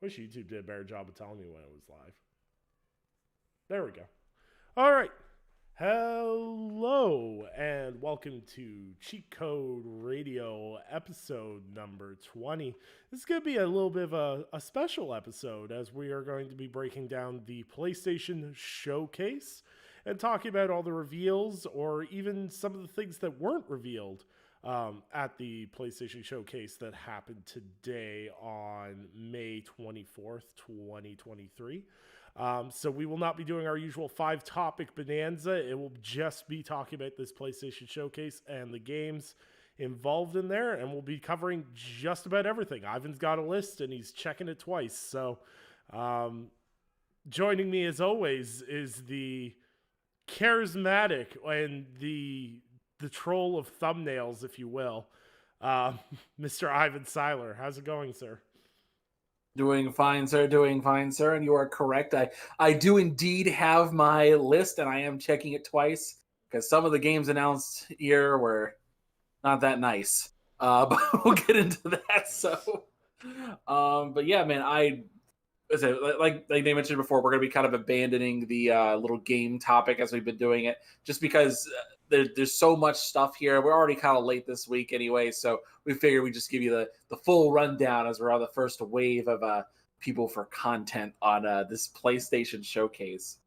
Wish YouTube did a better job of telling me when it was live. There we go. All right. Hello and welcome to Cheat Code Radio episode number 20. This is going to be a little bit of a special episode as we are going to be breaking down the PlayStation Showcase and talking about all the reveals or even some of the things that weren't revealed at the PlayStation Showcase that happened today on May 24th, 2023. So we will not be doing our usual 5 topic bonanza. It will just be talking about this PlayStation Showcase and the games involved in there, and we'll be covering just about everything. Ivan's got a list, and he's checking it twice. So joining me, as always, is the charismatic and the troll of thumbnails, if you will, Mr. Ivan Seiler. How's it going, sir? Doing fine, sir. Doing fine, sir. And you are correct. I do indeed have my list, and I am checking it twice because some of the games announced here were not that nice. But we'll get into that. So, but yeah, man, like they mentioned before, we're going to be kind of abandoning the little game topic as we've been doing it, just because there's so much stuff here. We're already kind of late this week anyway, so we figure we just give you the full rundown as we're on the first wave of people for content on this PlayStation Showcase.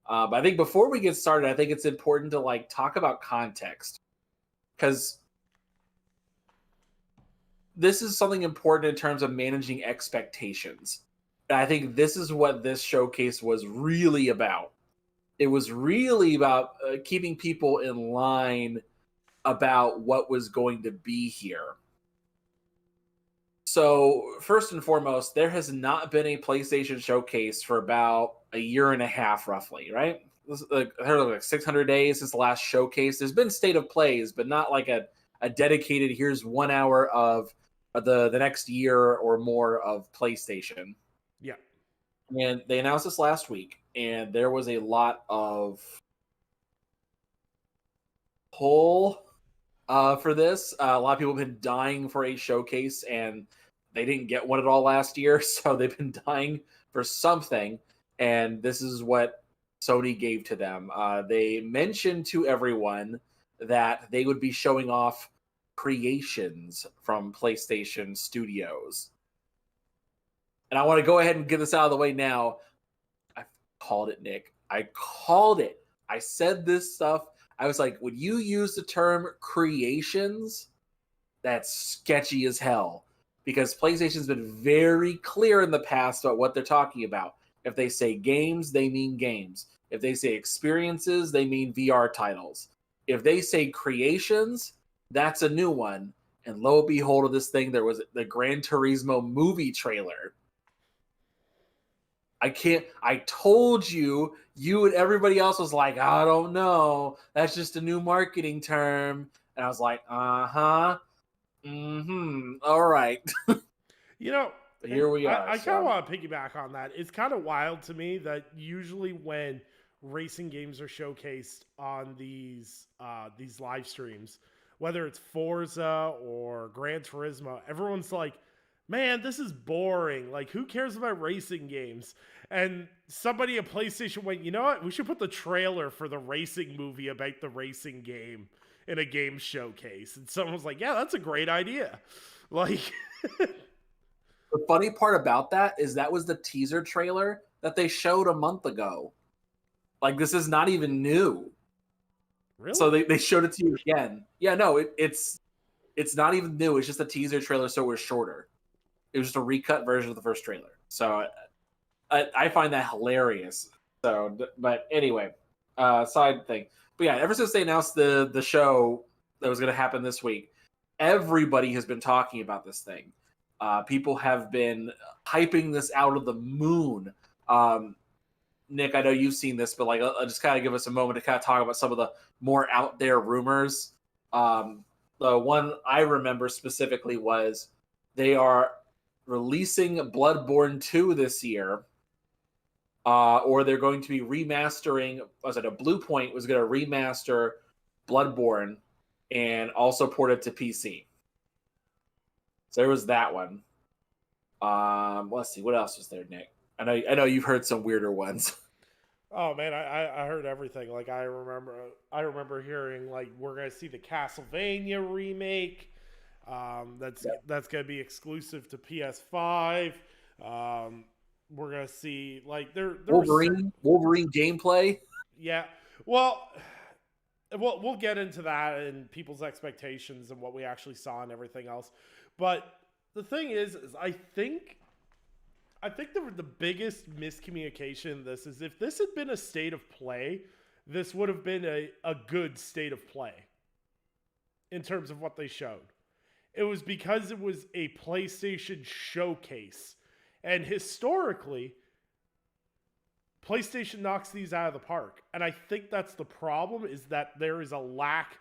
But I think before we get started, I think it's important to talk about context, because this is something important in terms of managing expectations. And I think this is what this showcase was really about. It was really about keeping people in line about what was going to be here. So, first and foremost, there has not been a PlayStation Showcase for about a year and a half, roughly, right? I heard like 600 days since the last showcase. There's been state of plays, but not like a dedicated, here's 1 hour of the next year or more of PlayStation. Yeah. And they announced this last week, and there was a lot of pull for this. A lot of people have been dying for a showcase, and they didn't get one at all last year, so they've been dying for something, and this is what Sony gave to them. They mentioned to everyone that they would be showing off creations from PlayStation Studios. And I want to go ahead and get this out of the way now. I called it, Nick. I called it. I said this stuff. I was like, when you use the term creations, that's sketchy as hell. Because PlayStation's been very clear in the past about what they're talking about. If they say games, they mean games. If they say experiences, they mean VR titles. If they say creations, that's a new one. And lo and behold of this thing, there was the Gran Turismo movie trailer. I told you and everybody else was like, I don't know. That's just a new marketing term. And I was like, uh-huh. Mm-hmm. All right. You know, But here we are. I kind of want to piggyback on that. It's kind of wild to me that usually when racing games are showcased on these live streams, whether it's Forza or Gran Turismo, everyone's like, man, this is boring. Like, who cares about racing games? And somebody at PlayStation went, you know what? We should put the trailer for the racing movie about the racing game in a game showcase. And someone was like, yeah, that's a great idea. Like, the funny part about that is that was the teaser trailer that they showed a month ago. Like, this is not even new. really? So they showed it to you again. Yeah, no, it's not even new. It's just a teaser trailer, so it was shorter. It was just a recut version of the first trailer. So I find that hilarious. So, but anyway, side thing. But yeah, ever since they announced the show that was going to happen this week, everybody has been talking about this thing. People have been hyping this out of the moon. Nick, I know you've seen this, but I'll just kind of give us a moment to kind of talk about some of the more out there rumors. The one I remember specifically was they are releasing Bloodborne 2 this year, or they're going to be remastering. Was it a Blue Point was going to remaster Bloodborne and also port it to PC. So there was that one. Let's see, what else was there, Nick? I know you've heard some weirder ones. Oh man, I heard everything. Like I remember hearing like we're gonna see the Castlevania remake. That's gonna be exclusive to PS5. Um, we're gonna see like there was Wolverine gameplay. yeah. Well, we'll get into that and people's expectations and what we actually saw and everything else. But the thing is I think the biggest miscommunication in this is if this had been a state of play, this would have been a good state of play in terms of what they showed. It was because it was a PlayStation showcase. And historically, PlayStation knocks these out of the park. And I think that's the problem is that there is a lack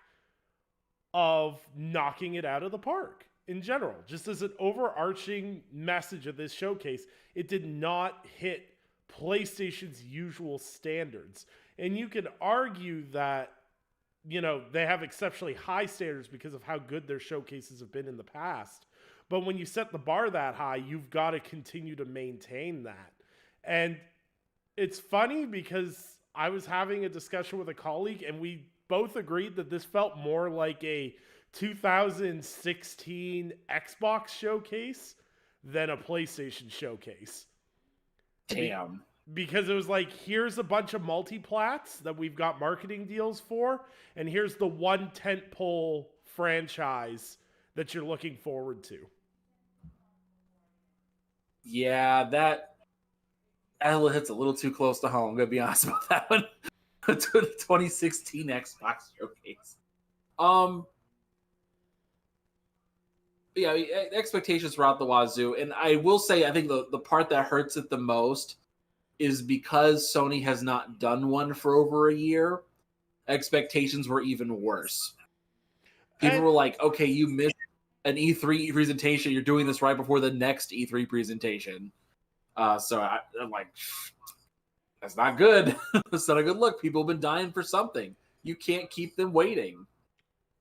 of knocking it out of the park in general. Just as an overarching message of this showcase, it did not hit PlayStation's usual standards. And you can argue that, they have exceptionally high standards because of how good their showcases have been in the past. But when you set the bar that high, you've got to continue to maintain that. And it's funny because I was having a discussion with a colleague and we both agreed that this felt more like a 2016 Xbox showcase than a PlayStation showcase. Damn. Because it was like, here's a bunch of multi-plats that we've got marketing deals for, and here's the one tentpole franchise that you're looking forward to. Yeah, that hits a little too close to home. I'm gonna be honest about that one. To the 2016 Xbox showcase. Yeah, expectations were out the wazoo, and I will say, I think the part that hurts it the most is because Sony has not done one for over a year. Expectations were even worse. People were like, "Okay, you missed an E3 presentation. You're doing this right before the next E3 presentation." So I'm like, that's not good. That's not a good look. People have been dying for something. You can't keep them waiting.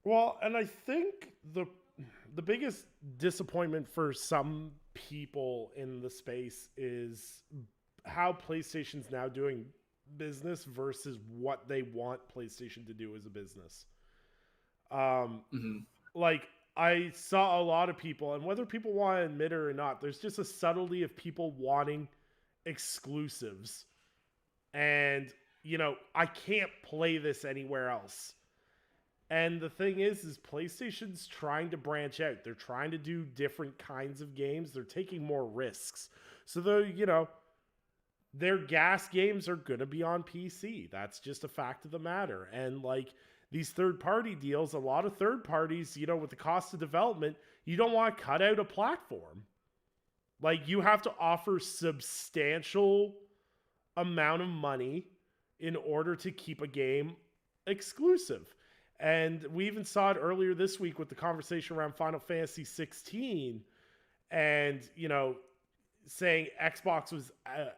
Well, and I think the biggest disappointment for some people in the space is how PlayStation's now doing business versus what they want PlayStation to do as a business. Like I saw a lot of people, and whether people want to admit it or not, there's just a subtlety of people wanting exclusives. And, I can't play this anywhere else. And the thing is PlayStation's trying to branch out. They're trying to do different kinds of games. They're taking more risks. So their gas games are going to be on PC. That's just a fact of the matter. And like these third-party deals, a lot of third parties, with the cost of development, you don't want to cut out a platform. Like you have to offer substantial amount of money in order to keep a game exclusive. And we even saw it earlier this week with the conversation around Final Fantasy 16 and, saying Xbox was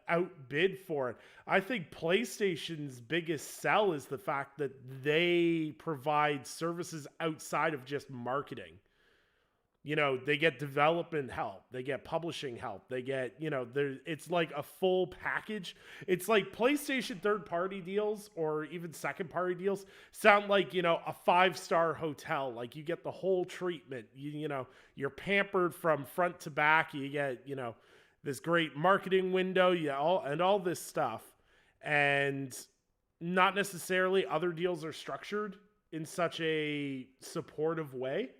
outbid for it. I think PlayStation's biggest sell is the fact that they provide services outside of just marketing. They get development help, they get publishing help, they get, it's like a full package. It's like PlayStation third-party deals or even second-party deals sound like, a 5-star hotel. Like you get the whole treatment. You're pampered from front to back. You get, this great marketing window, all this stuff. And not necessarily other deals are structured in such a supportive way.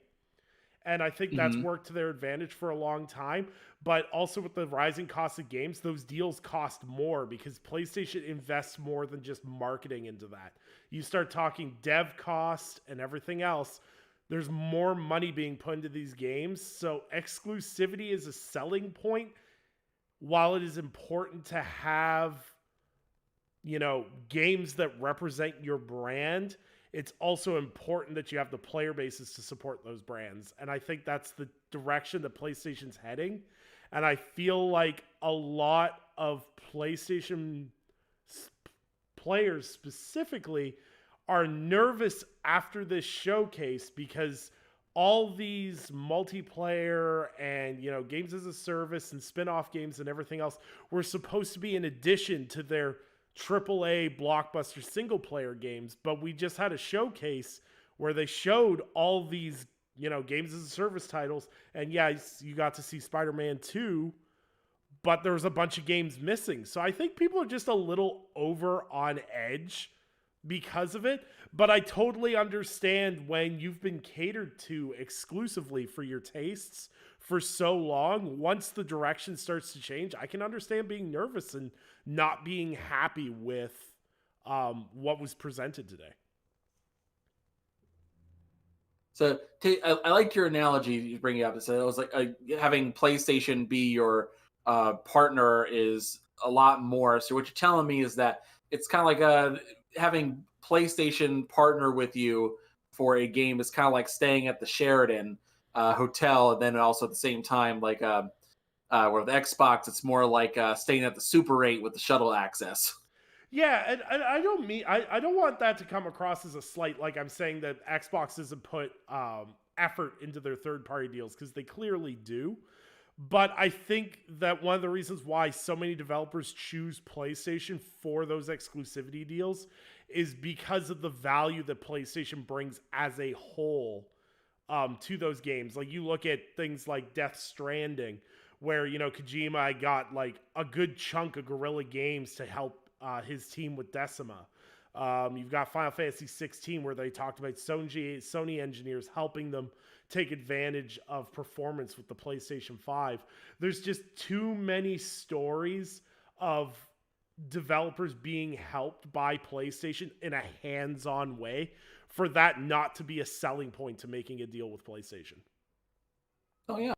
And I think that's worked to their advantage for a long time. But also with the rising cost of games, those deals cost more because PlayStation invests more than just marketing into that. You start talking dev cost and everything else, there's more money being put into these games. So exclusivity is a selling point. While it is important to have, games that represent your brand, it's also important that you have the player bases to support those brands. And I think that's the direction that PlayStation's heading. And I feel like a lot of PlayStation players specifically are nervous after this showcase because all these multiplayer and, games as a service and spin-off games and everything else were supposed to be in addition to their AAA blockbuster single player games, but we just had a showcase where they showed all these, games as a service titles, and yes, you got to see Spider-Man 2, but there was a bunch of games missing. So I think people are just a little over on edge because of it. But I totally understand when you've been catered to exclusively for your tastes for so long. Once the direction starts to change, I can understand being nervous and not being happy with what was presented today. So I liked your analogy you bring up. So it was like having PlayStation be your partner is a lot more. So what you're telling me is that it's kind of like having PlayStation partner with you for a game is kind of like staying at the Sheraton hotel, and then also at the same time, like where with Xbox, it's more like staying at the Super 8 with the shuttle access. Yeah, and I don't want that to come across as a slight, like I'm saying that Xbox doesn't put effort into their third party deals, because they clearly do. But I think that one of the reasons why so many developers choose PlayStation for those exclusivity deals is because of the value that PlayStation brings as a whole to those games. Like, you look at things like Death Stranding, where, Kojima got like a good chunk of Guerrilla Games to help his team with Decima. You've got Final Fantasy 16, where they talked about Sony engineers helping them take advantage of performance with the PlayStation 5. There's just too many stories of developers being helped by PlayStation in a hands-on way for that not to be a selling point to making a deal with PlayStation. Oh yeah.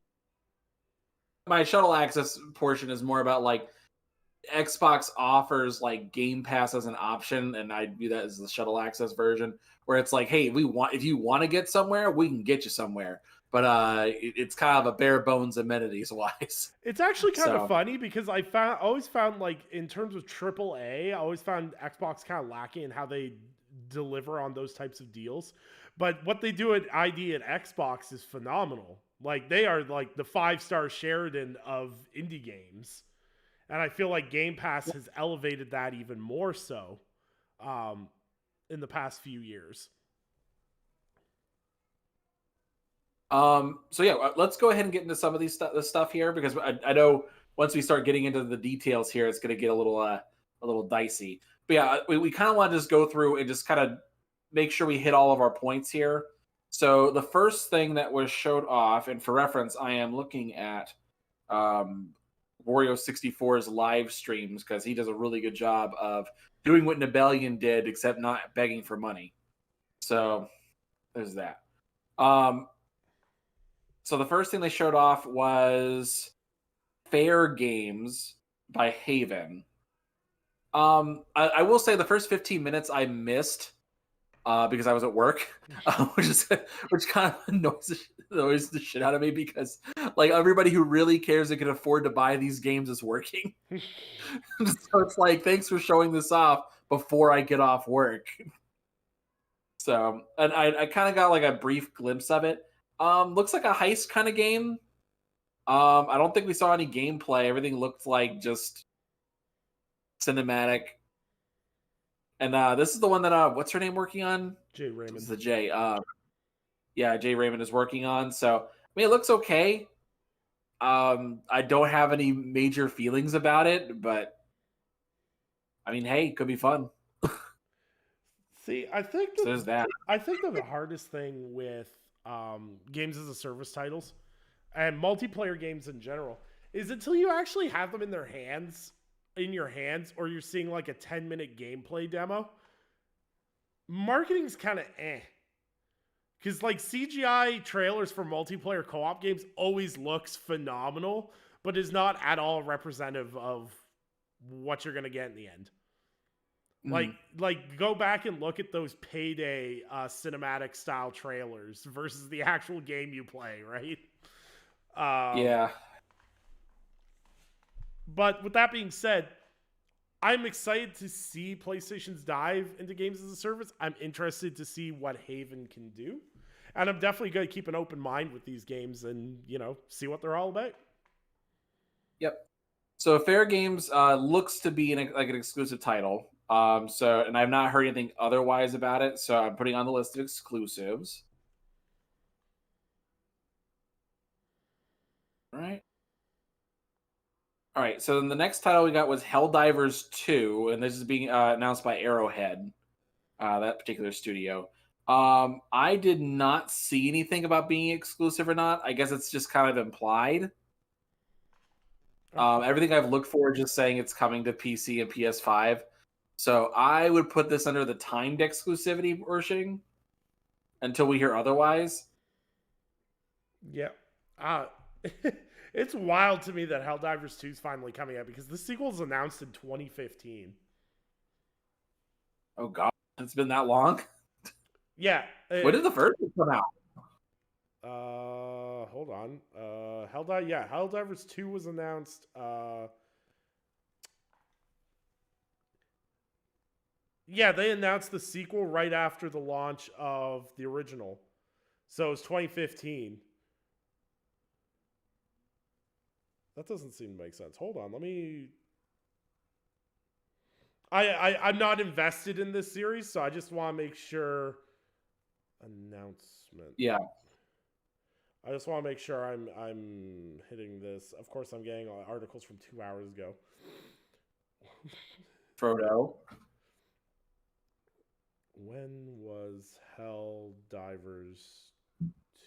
My shuttle access portion is more about like Xbox offers like Game Pass as an option, and I view that as the shuttle access version, where it's like, hey, if you want to get somewhere, we can get you somewhere, but it's kind of a bare bones amenities wise. It's actually kind of funny because I always found, like, in terms of AAA, I always found Xbox kind of lacking in how they deliver on those types of deals. But what they do at ID and Xbox is phenomenal. Like, they are like the 5-star Sheridan of indie games. And I feel like Game Pass has elevated that even more so in the past few years. So yeah, let's go ahead and get into some of this stuff here, because I know once we start getting into the details here, it's going to get a little dicey. But yeah, we kind of want to just go through and just kind of make sure we hit all of our points here. So the first thing that was showed off, and for reference, I am looking at Wario64's live streams, because he does a really good job of doing what Nebellion did, except not begging for money. So there's that. So the first thing they showed off was Fair Games by Haven. I will say the first 15 minutes I missed because I was at work, which kind of annoys the shit out of me, because like everybody who really cares and can afford to buy these games is working. So it's like, thanks for showing this off before I get off work. So, and I kind of got like a brief glimpse of it. Looks like a heist kind of game. I don't think we saw any gameplay. Everything looked like just cinematic. And this is the one that what's her name working on? Jay Raymond. It's the J. Yeah, Jay Raymond is working on. So I mean, it looks okay. I don't have any major feelings about it, but I mean, hey, it could be fun. See, I think So there's that. I think that the hardest thing with games as a service titles and multiplayer games in general is until you actually have them in your hands, or you're seeing like a 10-minute gameplay demo, marketing's kind of because like CGI trailers for multiplayer co-op games always looks phenomenal, but is not at all representative of what you're going to get in the end. Like go back and look at those Payday cinematic style trailers versus the actual game you play, right? Yeah. But with that being said, I'm excited to see PlayStation's dive into games as a service. I'm interested to see what Haven can do. And I'm definitely going to keep an open mind with these games and, see what they're all about. Yep. So Fair Games looks to be like an exclusive title. And I've not heard anything otherwise about it. So I'm putting on the list of exclusives. All right. All right. So then the next title we got was Helldivers 2, and this is being announced by Arrowhead, that particular studio. I did not see anything about being exclusive or not. I guess it's just kind of implied. Everything I've looked for is just saying it's coming to PC and PS5. So I would put this under the timed exclusivity version until we hear otherwise. Yeah. It's wild to me that Helldivers 2 is finally coming out because the sequel was announced in 2015. Oh god, it's been that long. Yeah. When did the first one come out? Hold on. Helldivers 2 was announced. Yeah, they announced the sequel right after the launch of the original. So it was 2015. That doesn't seem to make sense. Hold on, let me. I'm not invested in this series, so I just want to make sure. Announcement. Yeah. I just want to make sure I'm hitting this. Of course, I'm getting articles from 2 hours ago. Frodo. When was Helldivers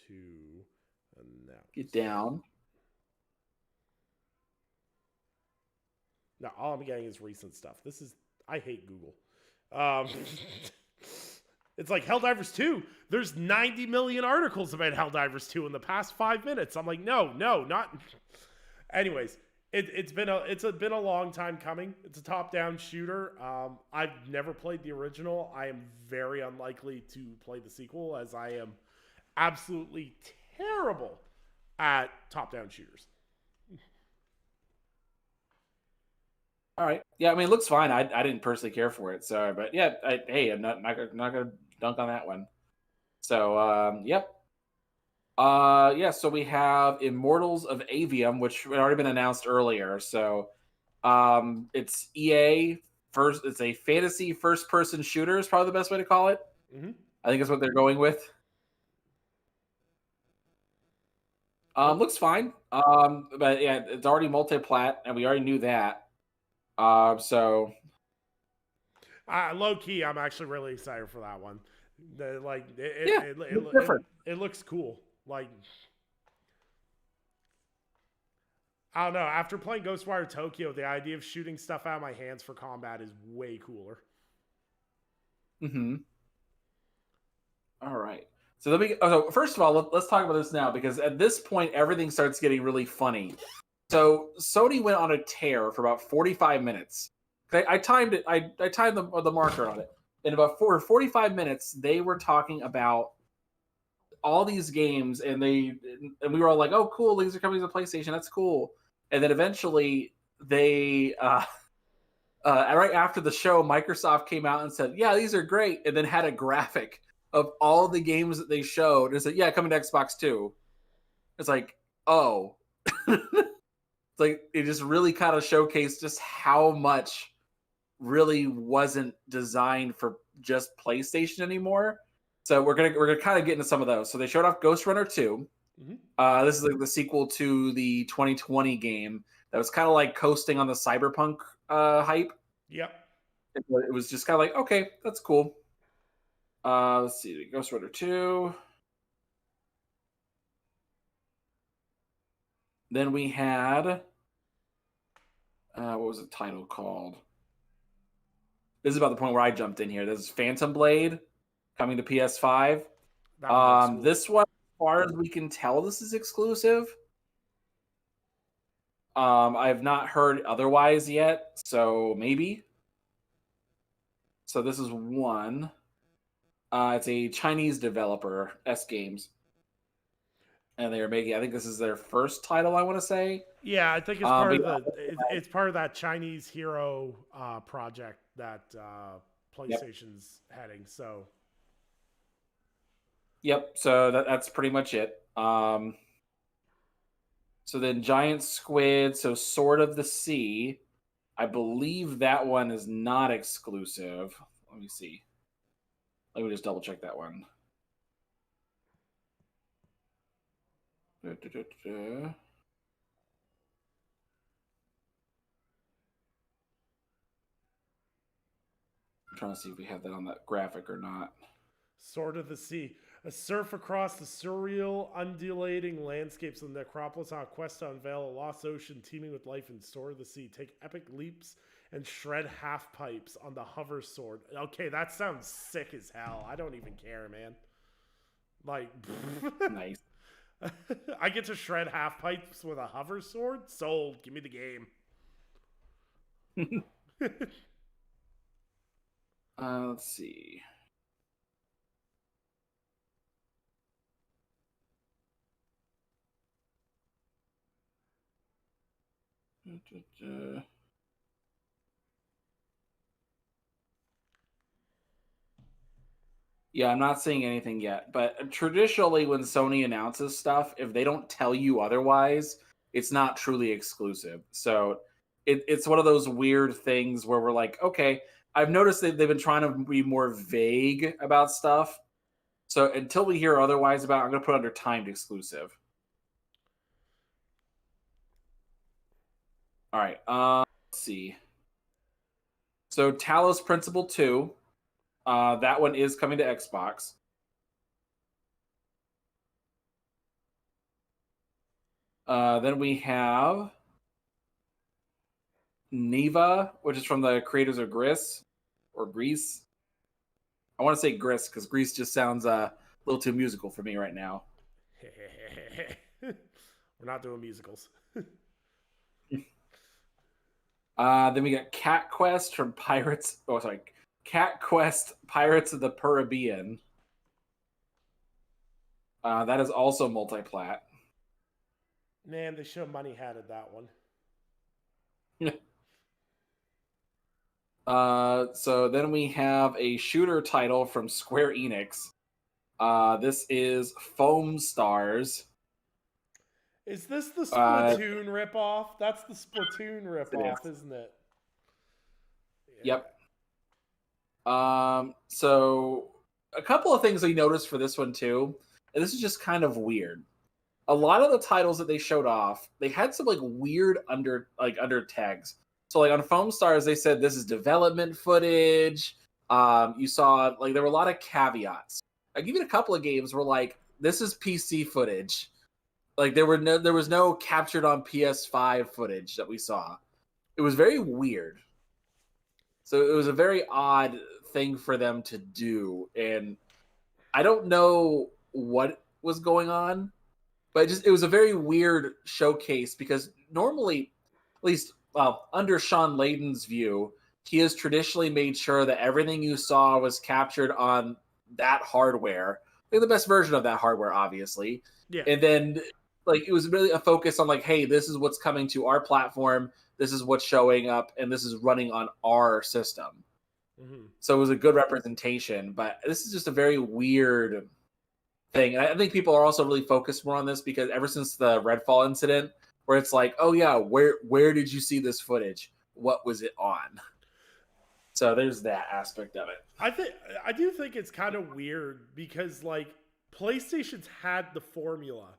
2 announced? Get down. No, all I'm getting is recent stuff. I hate Google. It's like Helldivers 2. There's 90 million articles about Helldivers 2 in the past 5 minutes. I'm like, no, not. Anyways, it's been a long time coming. It's a top-down shooter. I've never played the original. I am very unlikely to play the sequel, as I am absolutely terrible at top-down shooters. All right. Yeah, I mean, it looks fine. I didn't personally care for it, so but yeah, I'm not gonna dunk on that one. So yep. Yeah. So we have Immortals of Avium, which had already been announced earlier. So it's EA first. It's a fantasy first-person shooter. Is probably the best way to call it. Mm-hmm. I think that's what they're going with. Looks fine. But yeah, it's already multi-plat, and we already knew that. So Low key, I'm actually really excited for that one. Different. It looks cool. Like, I don't know. After playing Ghostwire Tokyo, the idea of shooting stuff out of my hands for combat is way cooler. Mm-hmm. All right. So so first of all, let's talk about this now, because at this point everything starts getting really funny. So Sony went on a tear for about 45 minutes. Okay, I timed it. I timed the marker on it. In about 45 minutes, they were talking about all these games, and we were all like, "Oh, cool! These are coming to PlayStation. That's cool." And then eventually, they right after the show, Microsoft came out and said, "Yeah, these are great," and then had a graphic of all the games that they showed and said, "Yeah, coming to Xbox too." It's like, oh. It's like it just really kind of showcased just how much really wasn't designed for just PlayStation anymore. So we're gonna kind of get into some of those. So they showed off Ghost Runner 2. Mm-hmm. This is like the sequel to the 2020 game that was kind of like coasting on the Cyberpunk hype. Yep. It was just kind of like, okay, that's cool. Let's see, Ghost Runner 2. Then we had what was the title called? This is about the point where I jumped in here. This is Phantom Blade coming to PS5. Cool. This one, as far as we can tell, this is exclusive. I've not heard otherwise yet, so maybe. So this is one. It's a Chinese developer, S Games. And they're making, I think this is their first title, I want to say. Yeah, I think it's part of that Chinese hero project that PlayStation's heading. So Yep. So that's pretty much it. So then giant squid. So Sword of the Sea. I believe that one is not exclusive. Let me see. Let me just double check that one. Da, da, da, da. I'm trying to see if we have that on that graphic or not. Sword of the Sea. A surf across the surreal, undulating landscapes of the Necropolis on a quest to unveil a lost ocean teeming with life in Sword of the Sea. Take epic leaps and shred half pipes on the hover sword. Okay, that sounds sick as hell. I don't even care, man. Like, Nice. I get to shred half pipes with a hover sword? Sold. Give me the game. Let's see. Da, da, da. Yeah, I'm not seeing anything yet. But traditionally, when Sony announces stuff, if they don't tell you otherwise, it's not truly exclusive. So it's one of those weird things where we're like, okay, I've noticed that they've been trying to be more vague about stuff. So until we hear otherwise about it, I'm going to put it under timed exclusive. All right. Let's see. So Talos Principle 2, that one is coming to Xbox. Then we have Neva, which is from the creators of Gris or Grease. I want to say Gris because Grease just sounds a little too musical for me right now. We're not doing musicals. Then we got Cat Quest from Pirates. Oh, sorry, Cat Quest Pirates of the Caribbean. That is also multi-plat. Man, they should have money hatted that one. So then we have a shooter title from Square Enix. This is Foam Stars. Is this the Uh, Splatoon ripoff? That's the Splatoon it is. ripoff, isn't it? Yeah. Yep. So a couple of things we noticed for this one too, and this is just kind of weird. A lot of the titles that they showed off, they had some like weird under tags. So like on Foam Stars, they said this is development footage. You saw like there were a lot of caveats. Like even a couple of games were like, this is PC footage. Like there was no captured on PS5 footage that we saw. It was very weird. So it was a very odd thing for them to do, and I don't know what was going on, but it was a very weird showcase because normally, at least under Sean Layden's view, he has traditionally made sure that everything you saw was captured on that hardware, like the best version of that hardware, obviously, Yeah. and then like it was really a focus on like, hey, this is what's coming to our platform, this is what's showing up, and this is running on our system. Mm-hmm. So it was a good representation, but this is just a very weird thing. And I think people are also really focused more on this because ever since the Redfall incident, where it's like, oh yeah, where did you see this footage? What was it on? So there's that aspect of it. I do think it's kind of weird because like PlayStation's had the formula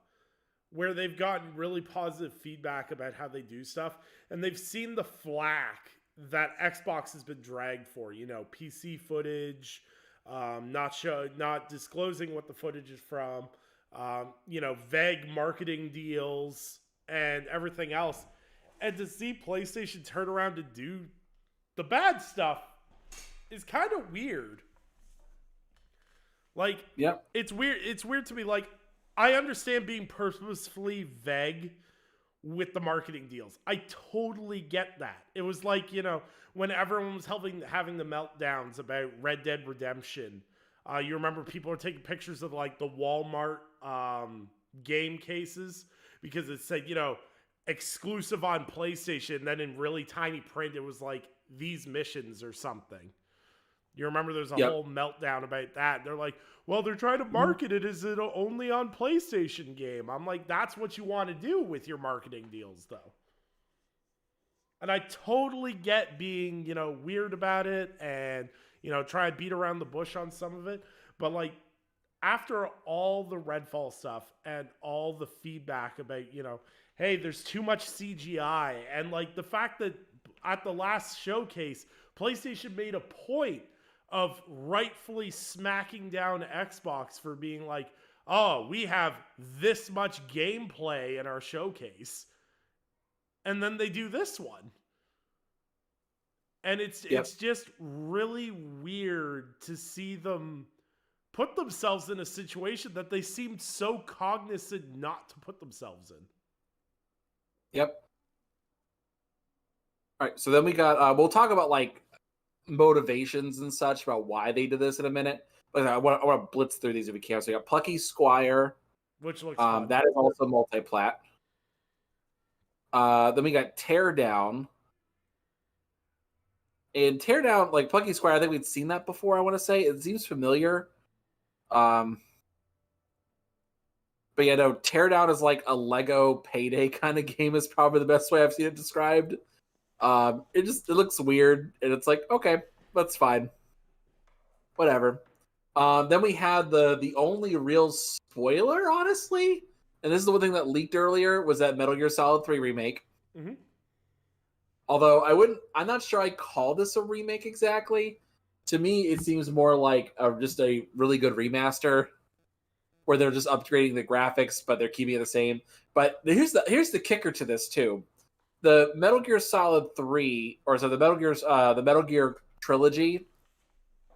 where they've gotten really positive feedback about how they do stuff, and they've seen the flack that Xbox has been dragged for. You know, PC footage, not disclosing what the footage is from, you know, vague marketing deals and everything else. And to see PlayStation turn around to do the bad stuff is kind of weird. Like, Yep. it's weird. It's weird to me. Like, I understand being purposefully vague with the marketing deals. I totally get that. It was like, you know, when everyone was having the meltdowns about Red Dead Redemption. You remember people were taking pictures of like the Walmart game cases because it said, you know, exclusive on PlayStation. Then in really tiny print, it was like these missions or something. You remember there's a Yep. whole meltdown about that. They're like, well, they're trying to market it as an only on PlayStation game. I'm like, that's what you want to do with your marketing deals, though. And I totally get being, weird about it and, try to beat around the bush on some of it. But like, after all the Redfall stuff and all the feedback about, hey, there's too much CGI, and like the fact that at the last showcase, PlayStation made a point of rightfully smacking down Xbox for being like, oh, we have this much gameplay in our showcase. And then they do this one. And it's Yep. just really weird to see them put themselves in a situation that they seemed so cognizant not to put themselves in. Yep. All right. So then we got. We'll talk about like motivations and such about why they did this in a minute. But I want to blitz through these if we can. So we got Plucky Squire, which looks fun. that is also multi-plat. Then we got Teardown. And Teardown, like Plucky Squire, I think we'd seen that before. I want to say it seems familiar. But yeah, no, Teardown is like a Lego Payday kind of game. Is probably the best way I've seen it described. It looks weird, and it's like, okay, that's fine, whatever. Then we had the only real spoiler, honestly, and this is the one thing that leaked earlier, was that Metal Gear Solid 3 remake. Mm-hmm. Although I'm not sure I call this a remake exactly. To me, it seems more like just a really good remaster, where they're just upgrading the graphics, but they're keeping it the same. But here's the kicker to this too: the Metal Gear Solid 3, or so the Metal Gear trilogy,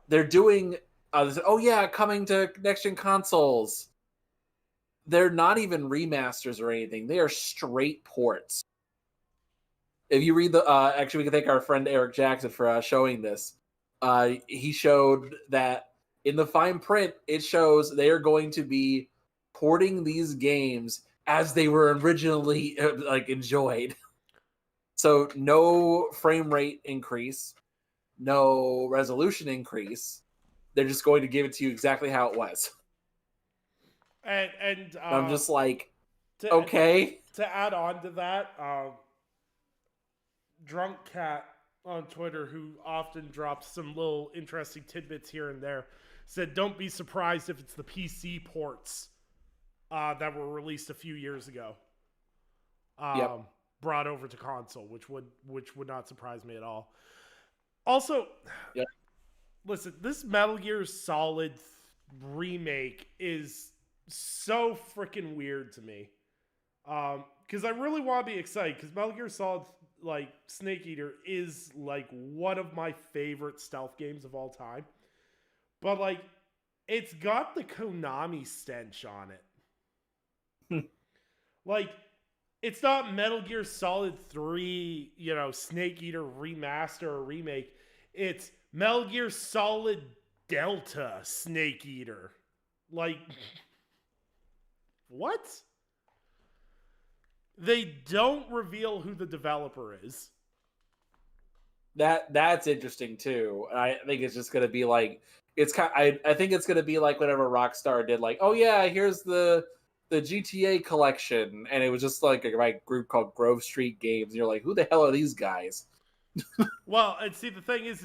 they're doing. They said, oh yeah, coming to next gen consoles. They're not even remasters or anything; they are straight ports. If you read the, actually, we can thank our friend Eric Jackson for showing this. He showed that in the fine print, it shows they are going to be porting these games as they were originally enjoyed. So no frame rate increase, no resolution increase. They're just going to give it to you exactly how it was. And I'm just like, okay. To add on to that, Drunk Cat on Twitter, who often drops some little interesting tidbits here and there, said, don't be surprised if it's the PC ports that were released a few years ago. Brought over to console, which would not surprise me at all. Also, listen, this Metal Gear Solid remake is so freaking weird to me. Because I really want to be excited, because Metal Gear Solid Snake Eater is like one of my favorite stealth games of all time. But like, it's got the Konami stench on it. Like, it's not Metal Gear Solid 3, Snake Eater remaster or remake. It's Metal Gear Solid Delta Snake Eater. Like, what? They don't reveal who the developer is. That's interesting too. I think it's just gonna be like, it's kind. I think it's gonna be like whenever Rockstar did, like, oh yeah, here's the GTA collection, and it was just like a group called Grove Street Games. And you're like, who the hell are these guys? Well, and see, the thing is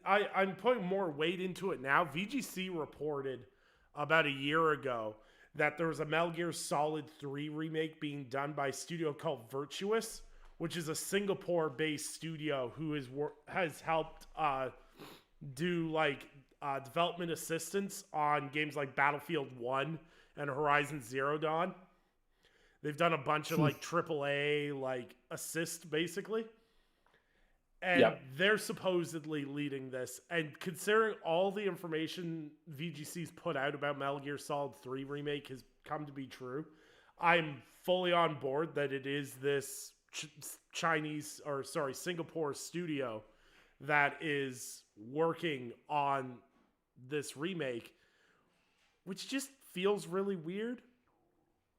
I'm putting more weight into it now. VGC reported about a year ago that there was a Metal Gear Solid 3 remake being done by a studio called Virtuous, which is a Singapore-based studio who has helped do development assistance on games like Battlefield 1 and Horizon Zero Dawn. They've done a bunch of AAA assist basically. And they're supposedly leading this. And considering all the information VGC's put out about Metal Gear Solid 3 remake has come to be true, I'm fully on board that it is this Singapore studio that is working on this remake, which just feels really weird.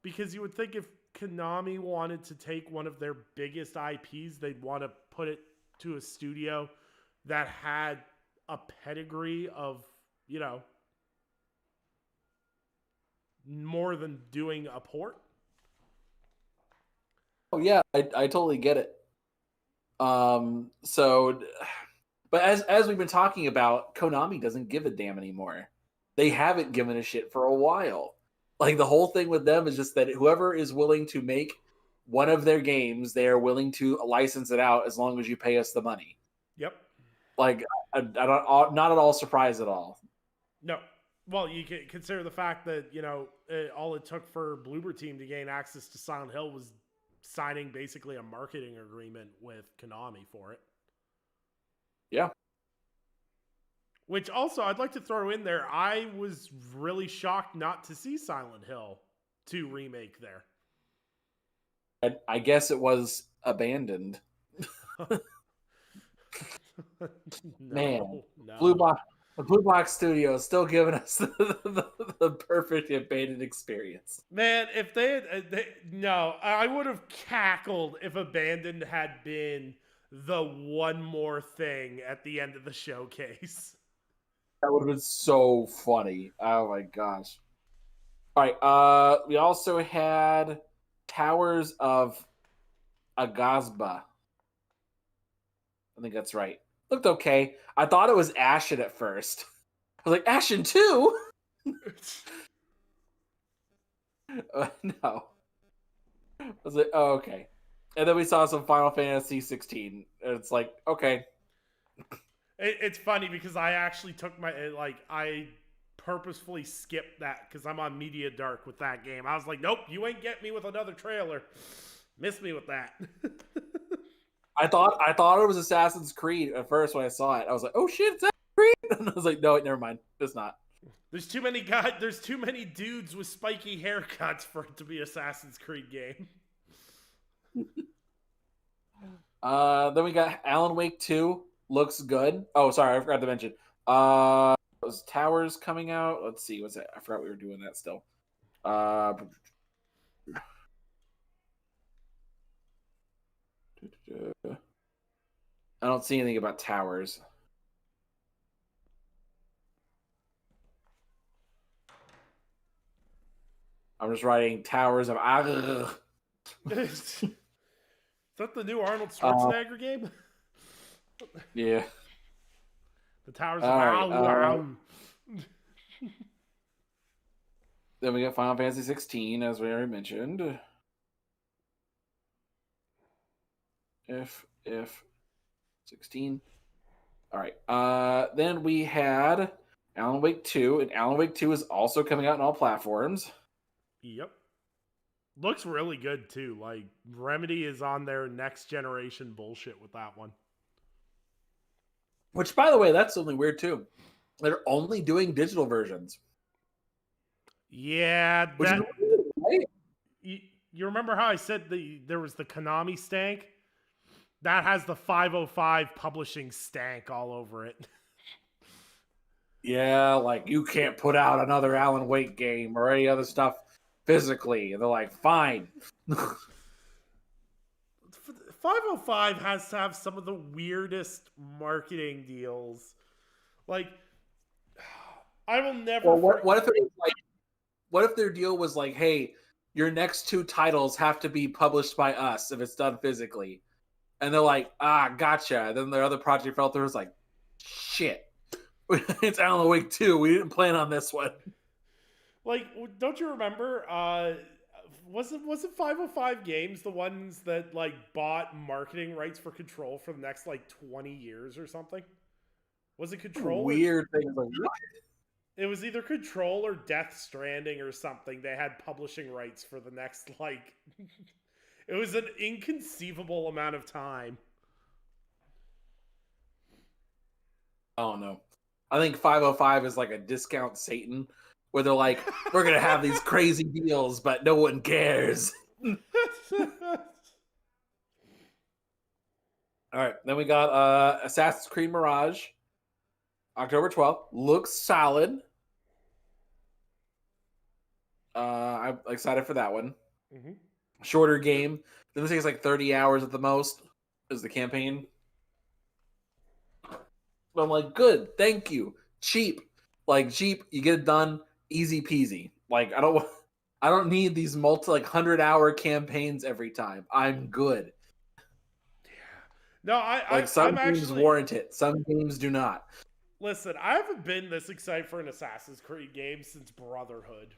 Because you would think if Konami wanted to take one of their biggest IPs, they'd want to put it to a studio that had a pedigree of, you know, more than doing a port. Oh yeah, I totally get it. So, but as we've been talking about, Konami doesn't give a damn anymore. They haven't given a shit for a while. Like the whole thing with them is just that whoever is willing to make one of their games, they are willing to license it out as long as you pay us the money. Yep. Like I don't, not at all surprised at all. No. Well, you can consider the fact that, you know, all it took for Bloober Team to gain access to Silent Hill was signing basically a marketing agreement with Konami for it. Yeah. Which also, I'd like to throw in there, I was really shocked not to see Silent Hill 2 remake there. I guess it was abandoned. Man, no. The Blue Box Studio is still giving us the perfect abandoned experience. Man, if they had, no, I would have cackled if Abandoned had been the one more thing at the end of the showcase. That would have been so funny. Oh my gosh. All right. We also had Towers of Agazba. I think that's right. Looked okay. I thought it was Ashen at first. I was like, Ashen 2? No. I was like, oh, okay. And then we saw some Final Fantasy 16. And it's like, okay. It's funny because I actually took I purposefully skipped that because I'm on Media Dark with that game. I was like, nope, you ain't get me with another trailer. Miss me with that. I thought it was Assassin's Creed at first when I saw it. I was like, oh shit, it's Assassin's Creed. And I was like, no, never mind. It's not. There's too many dudes with spiky haircuts for it to be Assassin's Creed game. Then we got Alan Wake 2. Looks good. Oh, sorry, I forgot to mention. Was Towers coming out? Let's see. What's that? I forgot we were doing that still. I don't see anything about Towers. I'm just writing Towers of. Is that the new Arnold Schwarzenegger game? Yeah. The Towers All right, of Then we got Final Fantasy 16, as we already mentioned. If 16. All right. Then we had Alan Wake 2, and Alan Wake 2 is also coming out on all platforms. Yep. Looks really good too. Like Remedy is on their next generation bullshit with that one. Which, by the way, that's something weird too. They're only doing digital versions. Yeah, that. Right? You remember how I said there was the Konami stank? That has the 505 publishing stank all over it. Yeah, like you can't put out another Alan Wake game or any other stuff physically. And they're like, fine. 505 has to have some of the weirdest marketing deals. Like, I will never. Well, what if it was like? What if their deal was like, hey, your next 2 titles have to be published by us if it's done physically? And they're like, gotcha. And then their other project fell through. Was like, shit. It's Alan Wake 2. We didn't plan on this one. Like, don't you remember? Wasn't 505 Games the ones that like bought marketing rights for Control for the next like 20 years or something? Was it Control? Weird things like what? It was either Control or Death Stranding or something. They had publishing rights for the next like. It was an inconceivable amount of time. Oh no. I think 505 is like a discount Satan where they're like, we're going to have these crazy deals, but no one cares. All right. Then we got Assassin's Creed Mirage, October 12th. Looks solid. I'm excited for that one. Mm-hmm. Shorter game. This takes like 30 hours at the most is the campaign. But I'm like, good, thank you. Cheap. Like cheap, you get it done, easy peasy. Like I don't need these 100-hour campaigns every time. I'm good. No, Like I'm some games actually warrant it, some games do not. listen. I haven't been this excited for an Assassin's Creed game since Brotherhood.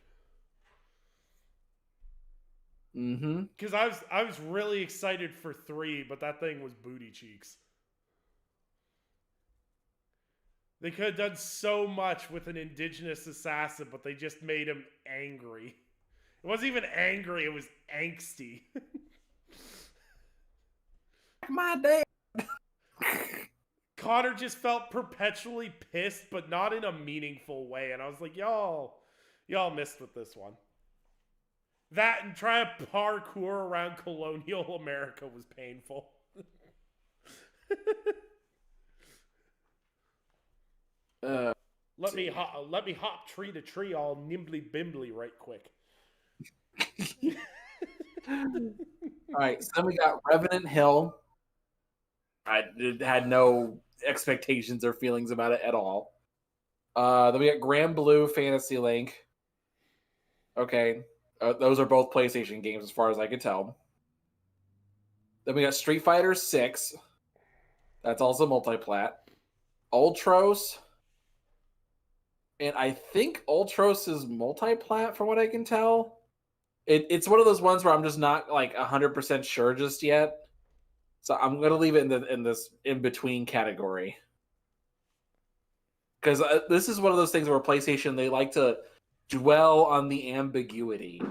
Mm-hmm. Because I was really excited for 3, but that thing was booty cheeks. They could have done so much with an indigenous assassin, but they just made him angry. It wasn't even angry; it was angsty. My day. Connor just felt perpetually pissed, but not in a meaningful way. And I was like, y'all missed with this one. That and trying to parkour around colonial America was painful. Uh, let me hop tree to tree all nimbly bimbly right quick. all right, so then we got Revenant Hill. I had no expectations or feelings about it at all. Then we got Grand Blue Fantasy Link. Okay, those are both PlayStation games as far as I could tell. Then we got Street Fighter 6. That's also multiplat. Ultros. And I think Ultros is multiplat from what I can tell. It's one of those ones where I'm just not like 100% sure just yet. So I'm gonna leave it in this in between category. Because this is one of those things where PlayStation, they like to dwell on the ambiguity.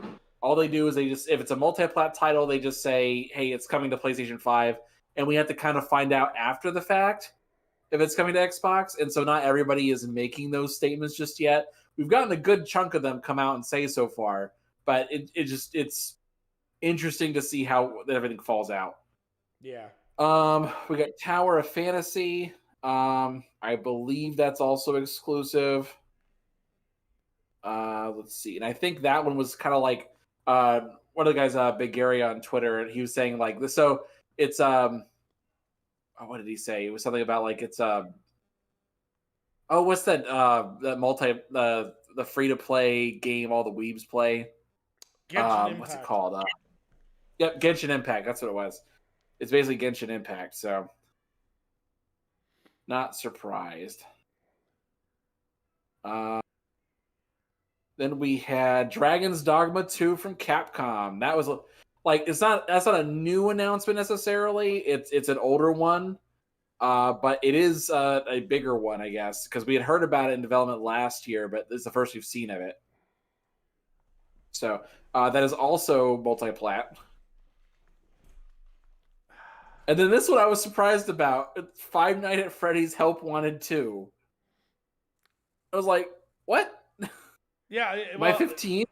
All they do is they just, if it's a multi-plat title, they just say, hey, it's coming to PlayStation 5, and we have to kind of find out after the fact if it's coming to Xbox, and so not everybody is making those statements just yet. We've gotten a good chunk of them come out and say so far, but it's interesting to see how everything falls out. Yeah. We got Tower of Fantasy. I believe that's also exclusive. Let's see, and I think that one was kind of like one of the guys, Big Gary on Twitter, and he was saying like this. So it's what did he say? It was something about like it's oh, what's that multi the free to play game all the weebs play? Genshin What's it Impact. called? Yep, Genshin Impact. That's what it was. It's basically Genshin Impact. So not surprised. Then we had Dragon's Dogma 2 from Capcom. That was like that's not a new announcement necessarily. It's an older one. But it is a bigger one, I guess, because we had heard about it in development last year, but this is the first we've seen of it. So that is also multi-plat. And then this one I was surprised about. Five Nights at Freddy's Help Wanted 2. I was like, what? Yeah. Am I 15?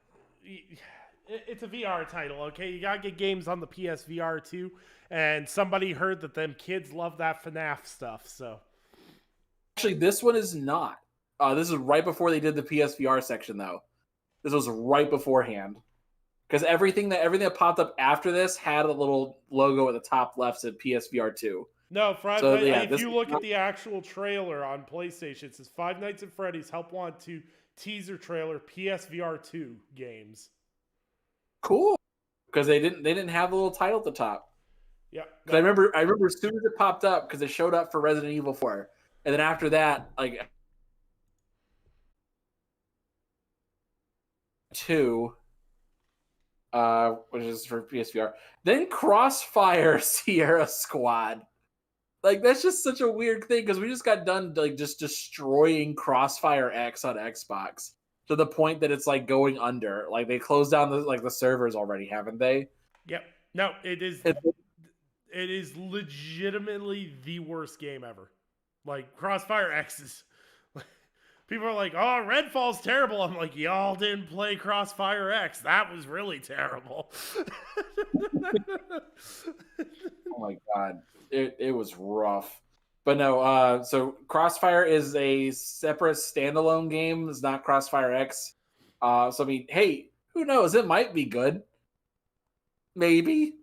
It's a VR title, okay? You gotta get games on the PSVR too. And somebody heard that them kids love that FNAF stuff, so. Actually, this one is not. This is right before they did the PSVR section, though. This was right beforehand. Because everything that popped up after this had a little logo at the top left said PSVR 2. No, So, yeah, if you look at the actual trailer on PlayStation, it says Five Nights at Freddy's Help Want 2 teaser trailer PSVR 2 games. Cool. Because they didn't have the little title at the top. Yeah. No. I remember as soon as it popped up, because it showed up for Resident Evil 4. And then after that, like 2, which is for PSVR. Then Crossfire Sierra Squad. Like that's just such a weird thing because we just got done like just destroying Crossfire X on Xbox to the point that it's like going under. Like they closed down the servers already, haven't they? Yep. No, it is legitimately the worst game ever. Like Crossfire X is. People are like, "Oh, Redfall's terrible." I'm like, "Y'all didn't play Crossfire X. That was really terrible." Oh my god, it was rough. But no, so Crossfire is a separate standalone game. It's not Crossfire X. So I mean, hey, who knows? It might be good. Maybe.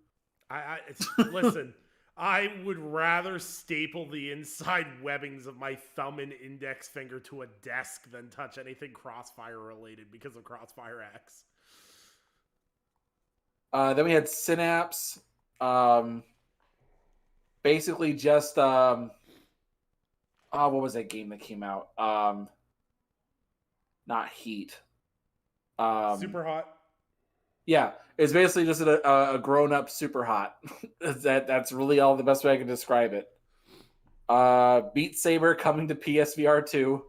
Listen. I would rather staple the inside webbings of my thumb and index finger to a desk than touch anything Crossfire related because of Crossfire X. Then we had Synapse. Basically just what was that game that came out? Not Heat. Super hot. Yeah, it's basically just a grown-up Super Hot. That's really all the best way I can describe it. Beat Saber coming to PSVR 2.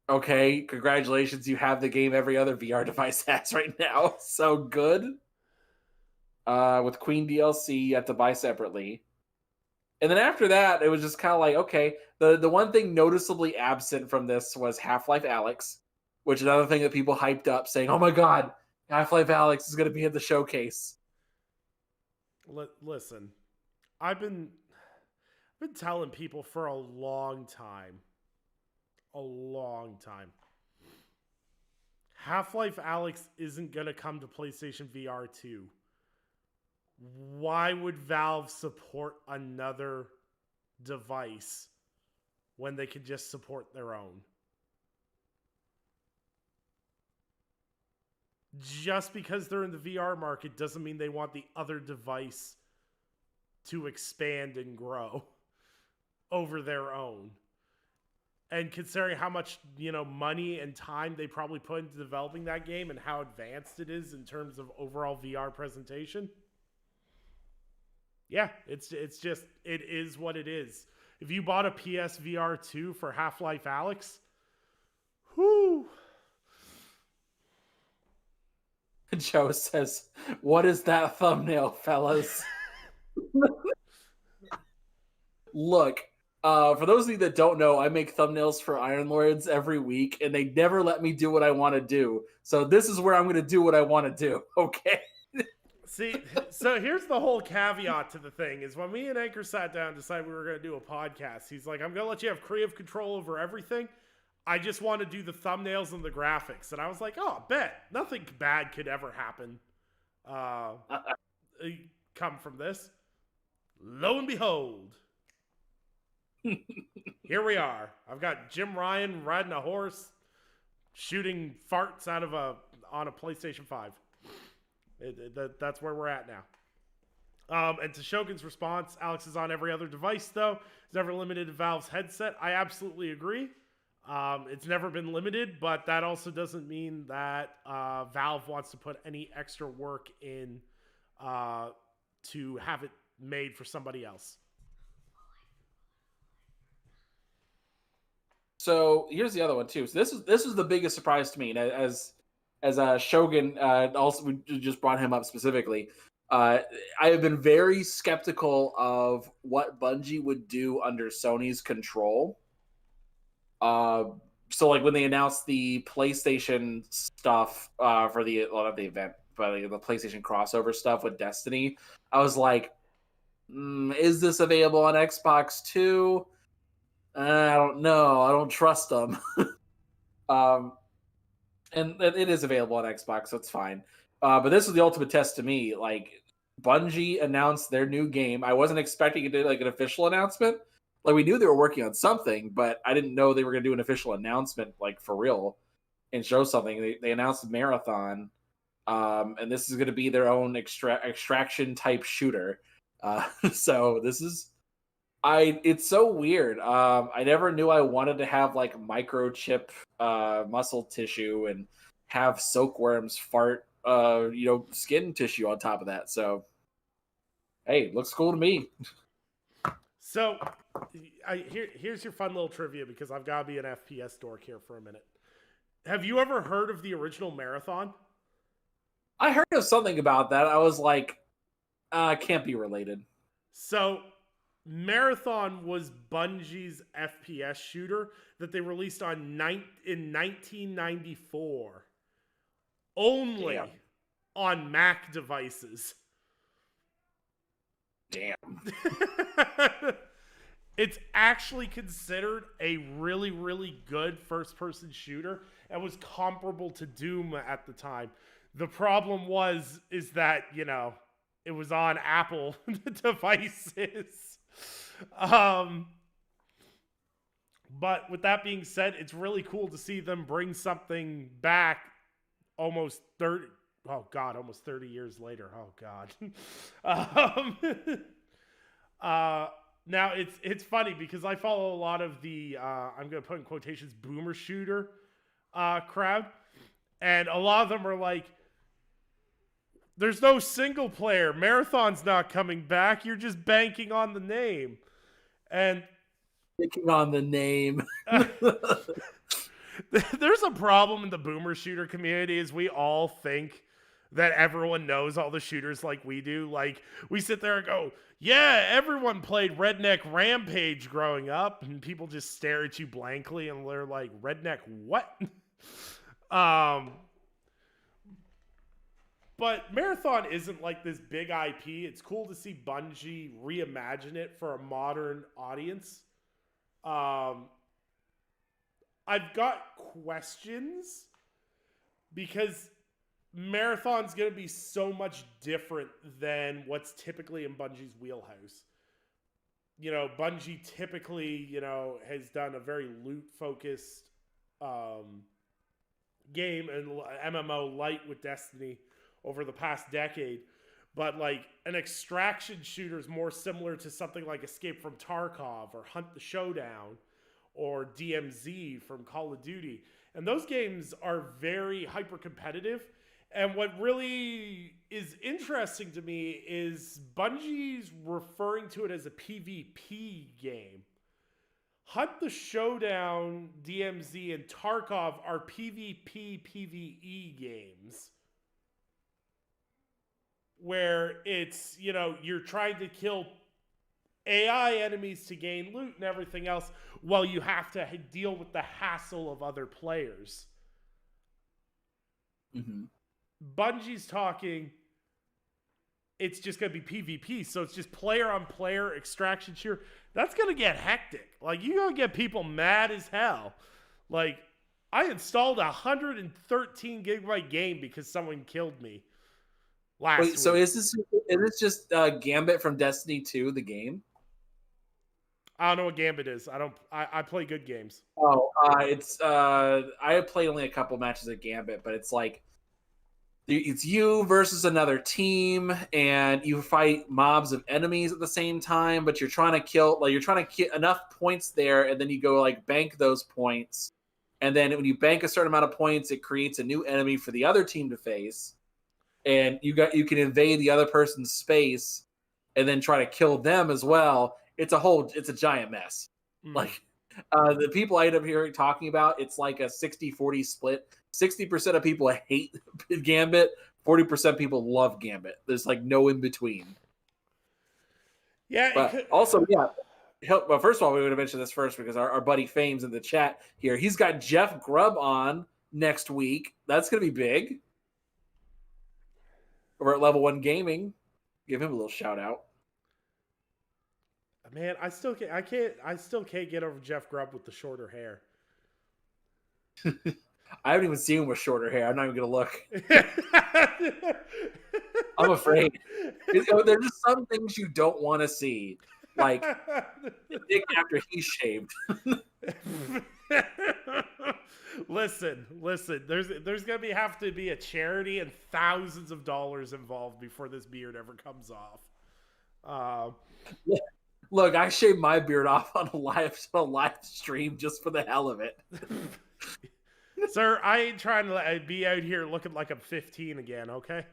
Okay, congratulations, you have the game every other VR device has right now. So good. With Queen DLC, you have to buy separately. And then after that, it was just kind of like, okay, the one thing noticeably absent from this was Half-Life Alyx, which is another thing that people hyped up, saying, oh my god, Half-Life Alyx is going to be at the showcase. Listen, I've been telling people for a long time. Half-Life Alyx isn't going to come to PlayStation VR 2. Why would Valve support another device when they could just support their own? Just because they're in the VR market doesn't mean they want the other device to expand and grow over their own. And considering how much, money and time they probably put into developing that game and how advanced it is in terms of overall VR presentation, yeah, it is what it is. If you bought a PSVR 2 for Half-Life Alyx, whoo. Joe says, what is that thumbnail, fellas? Look, for those of you that don't know, I make thumbnails for Iron Lords every week, and they never let me do what I want to do. So this is where I'm going to do what I want to do, okay? See, so here's the whole caveat to the thing, is when me and Anchor sat down and decided we were going to do a podcast, he's like, I'm going to let you have creative control over everything. I just want to do the thumbnails and the graphics. And I was like, oh, bet. Nothing bad could ever happen come from this. Lo and behold. Here we are. I've got Jim Ryan riding a horse, shooting farts on a PlayStation 5. That's where we're at now. And to Shogun's response, Alyx is on every other device, though. It's never limited to Valve's headset. I absolutely agree. It's never been limited, but that also doesn't mean that Valve wants to put any extra work in to have it made for somebody else. So here's the other one too. So this is the biggest surprise to me, and as Shogun also, we just brought him up specifically. I have been very skeptical of what Bungie would do under Sony's control. So like when they announced the PlayStation stuff for the not the event, but the PlayStation crossover stuff with Destiny, I was like, is this available on Xbox too? I don't know. I don't trust them. And it is available on Xbox, so it's fine. But this was the ultimate test to me. Like, Bungie announced their new game. I wasn't expecting it to do like an official announcement. Like, we knew they were working on something, but I didn't know they were going to do an official announcement, like, for real, and show something. They announced Marathon, and this is going to be their own extraction type shooter. So this is... it's so weird. I never knew I wanted to have like microchip muscle tissue and have silkworms fart skin tissue on top of that. So hey, looks cool to me. So here's your fun little trivia, because I've got to be an FPS dork here for a minute. Have you ever heard of the original Marathon? I heard of something about that. I was like, can't be related. So Marathon was Bungie's FPS shooter that they released in 1994. Only on Mac devices. Damn. It's actually considered a really, really good first-person shooter and was comparable to Doom at the time. The problem is that, it was on Apple devices. Um, but with that being said, it's really cool to see them bring something back almost 30, oh God, almost 30 years later. Oh God. um, uh, now it's funny because I follow a lot of the I'm gonna put in quotations boomer shooter crowd, and a lot of them are like, there's no single player. Marathon's not coming back. You're just banking on the name. And Picking on the name. there's a problem in the boomer shooter community is we all think that everyone knows all the shooters like we do. Like we sit there and go, yeah, everyone played Redneck Rampage growing up, and people just stare at you blankly and they're like, Redneck what? um But Marathon isn't like this big IP. It's cool to see Bungie reimagine it for a modern audience. Um, I've got questions because Marathon's going to be so much different than what's typically in Bungie's wheelhouse. You know, Bungie typically, has done a very loot focused game and MMO light with Destiny over the past decade. But like an extraction shooter is more similar to something like Escape from Tarkov or Hunt the Showdown or DMZ from Call of Duty. And those games are very hyper competitive. And what really is interesting to me is Bungie's referring to it as a PvP game. Hunt the Showdown, DMZ, and Tarkov are PvP, PvE games where it's, you're trying to kill AI enemies to gain loot and everything else while you have to deal with the hassle of other players. Mm-hmm. Bungie's talking, it's just going to be PvP, so it's just player on player extraction shooter. That's going to get hectic. Like, you're going to get people mad as hell. Like, I installed a 113 gigabyte game because someone killed me. Wait, so is this just Gambit from Destiny 2, the game? I don't know what Gambit is. I play good games. Oh, I have played only a couple matches of Gambit, but it's like it's you versus another team, and you fight mobs of enemies at the same time. But you're trying to get enough points there, and then you go like bank those points, and then when you bank a certain amount of points, it creates a new enemy for the other team to face. And you can invade the other person's space and then try to kill them as well. It's a giant mess. Like the people I end up hearing talking about, it's like a 60-40 split. 60% of people hate Gambit, 40% people love Gambit. There's like no in between. Yeah, but also, yeah. Well, first of all, we would have mentioned this first because our buddy Fame's in the chat here. He's got Jeff Grubb on next week. That's going to be big. Over at Level 1 Gaming. Give him a little shout out. Man, I still can't get over Jeff Grubb with the shorter hair. I haven't even seen him with shorter hair. I'm not even gonna look. I'm afraid. There's just some things you don't want to see. Like Dick after he's shaved. Listen. There's gonna have to be a charity and thousands of dollars involved before this beard ever comes off. Look, I shaved my beard off on a live stream just for the hell of it. Sir, I ain't trying to be out here looking like I'm 15 again. Okay.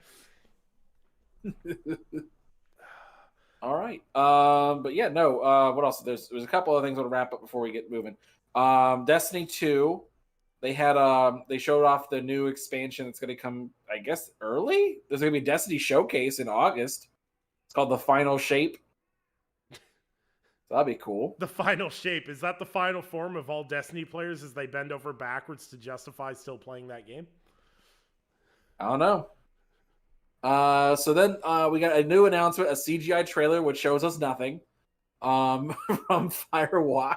All right. But yeah, no. What else? There's a couple of things I want to wrap up before we get moving. Destiny 2. They showed off the new expansion that's going to come, I guess, early. There's going to be a Destiny showcase in August. It's called The Final Shape. So that'd be cool. The Final Shape. Is that the final form of all Destiny players as they bend over backwards to justify still playing that game? I don't know. So then we got a new announcement, a CGI trailer, which shows us nothing. From Firewalk.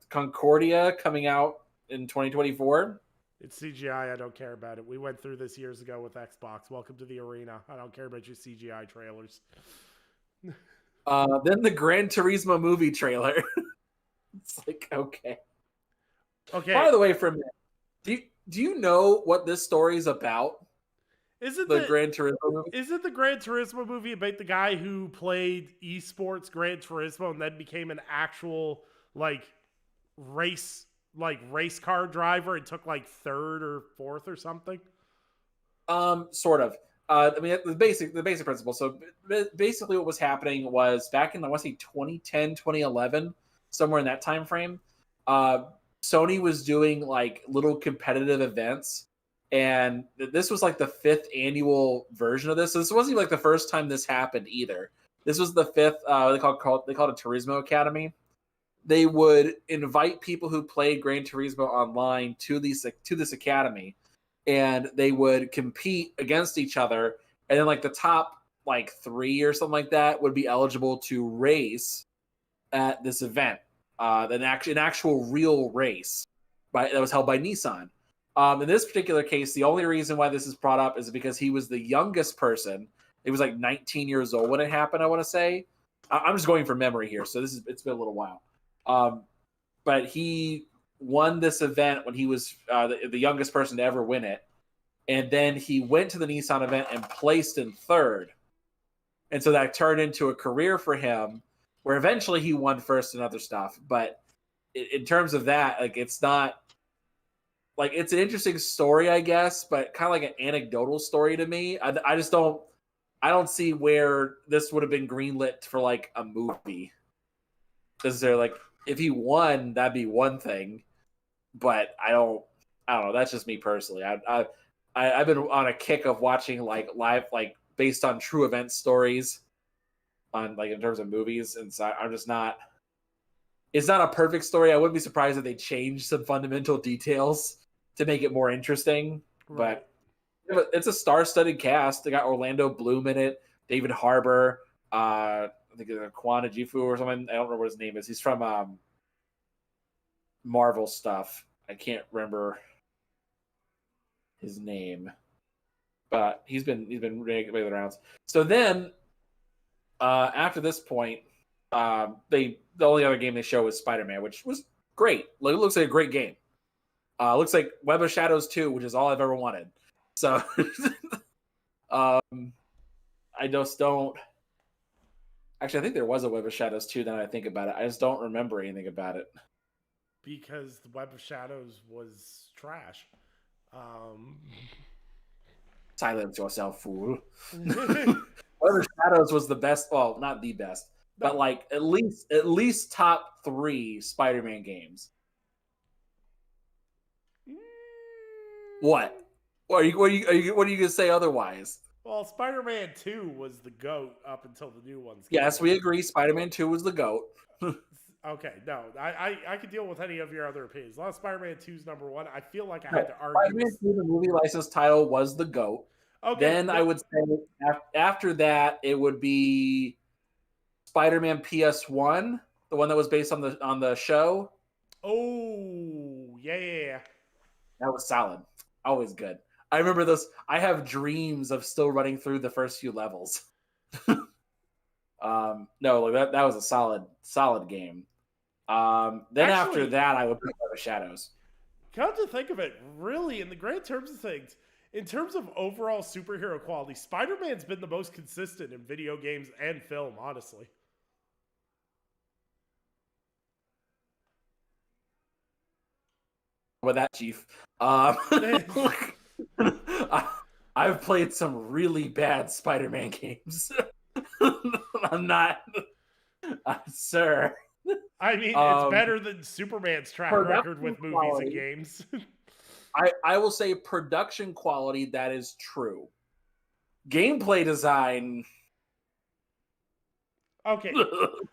Concordia coming out in 2024. It's CGI. I don't care about it. We went through this years ago with Xbox. Welcome to the arena. I don't care about your CGI trailers. Then the Gran Turismo movie trailer. It's like, okay. Okay, By the way, for a minute, do you know what this story is about? isn't The the Gran Turismo movie? isn't the Gran Turismo movie about the guy who played esports Gran Turismo and then became an actual like race race car driver and took like third or fourth or something? Sort of. I mean, the basic principle. So basically, what was happening was back in I want to say 2010, 2011, somewhere in that time frame. Uh, Sony was doing like little competitive events, and this was like the fifth annual version of this. So this wasn't even like the first time this happened either. This was the fifth. They called it Turismo Academy. They would invite people who played Gran Turismo online to this academy, and they would compete against each other, and then like the top like three or something like that would be eligible to race at this event, an actual real race that was held by Nissan. In this particular case, the only reason why this is brought up is because he was the youngest person. He was like 19 years old when it happened, I want to say. I'm just going from memory here, so it's been a little while. But he won this event when he was the youngest person to ever win it. And then he went to the Nissan event and placed in third. And so that turned into a career for him where eventually he won first and other stuff. But in terms of that, like it's not like it's an interesting story, I guess, but kind of like an anecdotal story to me. I just I don't see where this would have been greenlit for like a movie. Because they're like, if he won, that'd be one thing. But I don't know. That's just me personally. I've been on a kick of watching like live, like based on true event stories on like in terms of movies. And so I'm just not, it's not a perfect story. I wouldn't be surprised if they changed some fundamental details to make it more interesting. Right. But it's a star-studded cast. They got Orlando Bloom in it, David Harbour, I think Kwana Jifu or something. I don't remember what his name is. He's from Marvel stuff. I can't remember his name, but he's been making the rounds. So then, after this point, the only other game they show was Spider-Man, which was great. Like, it looks like a great game. Looks like Web of Shadows 2, which is all I've ever wanted. So, I just don't. Actually, I think there was a Web of Shadows 2. Now that I think about it, I just don't remember anything about it. Because the Web of Shadows was trash. Silence yourself, fool. Web of Shadows was the best. Well, not the best, but like at least top 3 Spider-Man games. What? What are you gonna say otherwise? Well, Spider-Man 2 was the GOAT up until the new ones. Yes, we agree. Spider-Man 2 was the GOAT. Okay, no, I could deal with any of your other opinions. As long as Spider-Man 2 is number one, I feel like I had to argue. Spider-Man 2, the movie license title, was the GOAT. Okay, then I would say after that it would be Spider-Man PS1, the one that was based on the show. Oh yeah, that was solid. Always good. I remember those. I have dreams of still running through the first few levels. No, like that was a solid game. Then after that, I would pick up the Shadows. Come to think of it, really, in the grand terms of things, in terms of overall superhero quality, Spider-Man's been the most consistent in video games and film, honestly. With that, Chief. I've played some really bad Spider-Man games. I'm not, sir. I mean, it's better than Superman's track record with movies quality, and games. I will say production quality, that is true. Gameplay design. Okay,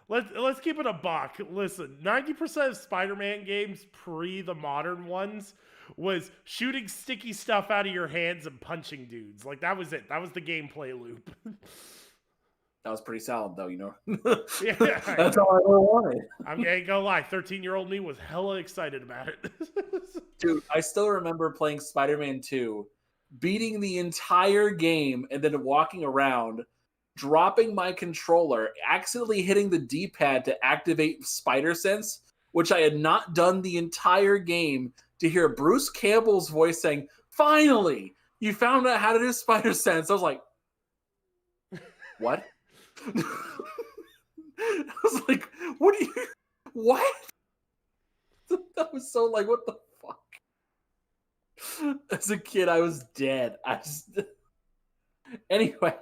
let's keep it a buck. Listen, 90% of Spider-Man games pre the modern ones was shooting sticky stuff out of your hands and punching dudes. Like that was it. That was the gameplay loop. That was pretty solid, though. Yeah, That's all I ever wanted. I'm gonna go lie. 13-year-old me was hella excited about it. Dude, I still remember playing Spider-Man 2, beating the entire game, and then walking around, dropping my controller, accidentally hitting the D-pad to activate Spider Sense, which I had not done the entire game, to hear Bruce Campbell's voice saying, "Finally, you found out how to do Spider Sense." I was like, what? I was like, what do you, what? That was so like, what the fuck? As a kid, I was dead. Anyway,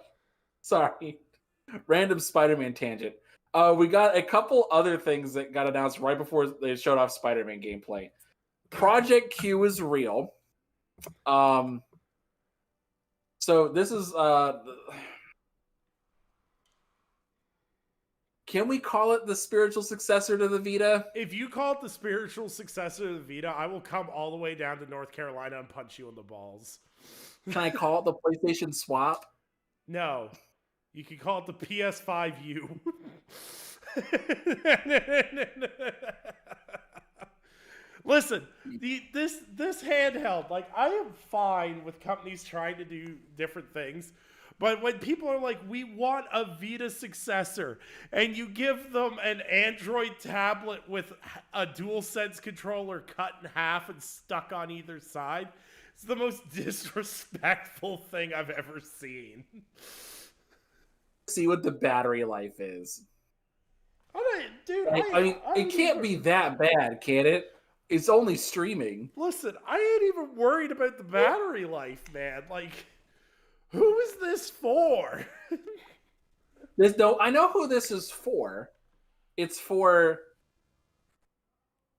sorry. Random Spider-Man tangent. We got a couple other things that got announced right before they showed off Spider-Man gameplay. Project Q is real. So this is can we call it the spiritual successor to the Vita? If you call it the spiritual successor to the Vita, I will come all the way down to North Carolina and punch you in the balls. Can I call it the PlayStation Swap? No. You can call it the PS5U. Listen, this handheld, like, I am fine with companies trying to do different things, but when people are like, we want a Vita successor, and you give them an Android tablet with a DualSense controller cut in half and stuck on either side, it's the most disrespectful thing I've ever seen. See what the battery life is. Dude, I mean, it can't be that bad, can it? It's only streaming. Listen, I ain't even worried about the battery life, man. Like, who is this for? I know who this is for. It's for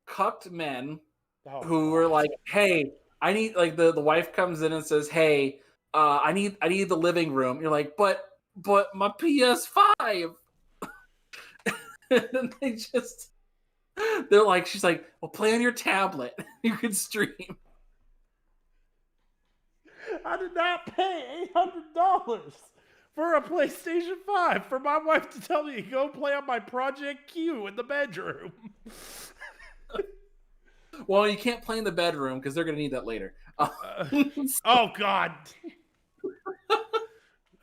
cucked men who are like, hey, I need, like, the wife comes in and says, hey, I need the living room. You're like, but my PS5. And then they're like, she's like, well, play on your tablet. You can stream. I did not pay $800 for a PlayStation 5 for my wife to tell me to go play on my Project Q in the bedroom. Well, you can't play in the bedroom because they're going to need that later. Oh, God.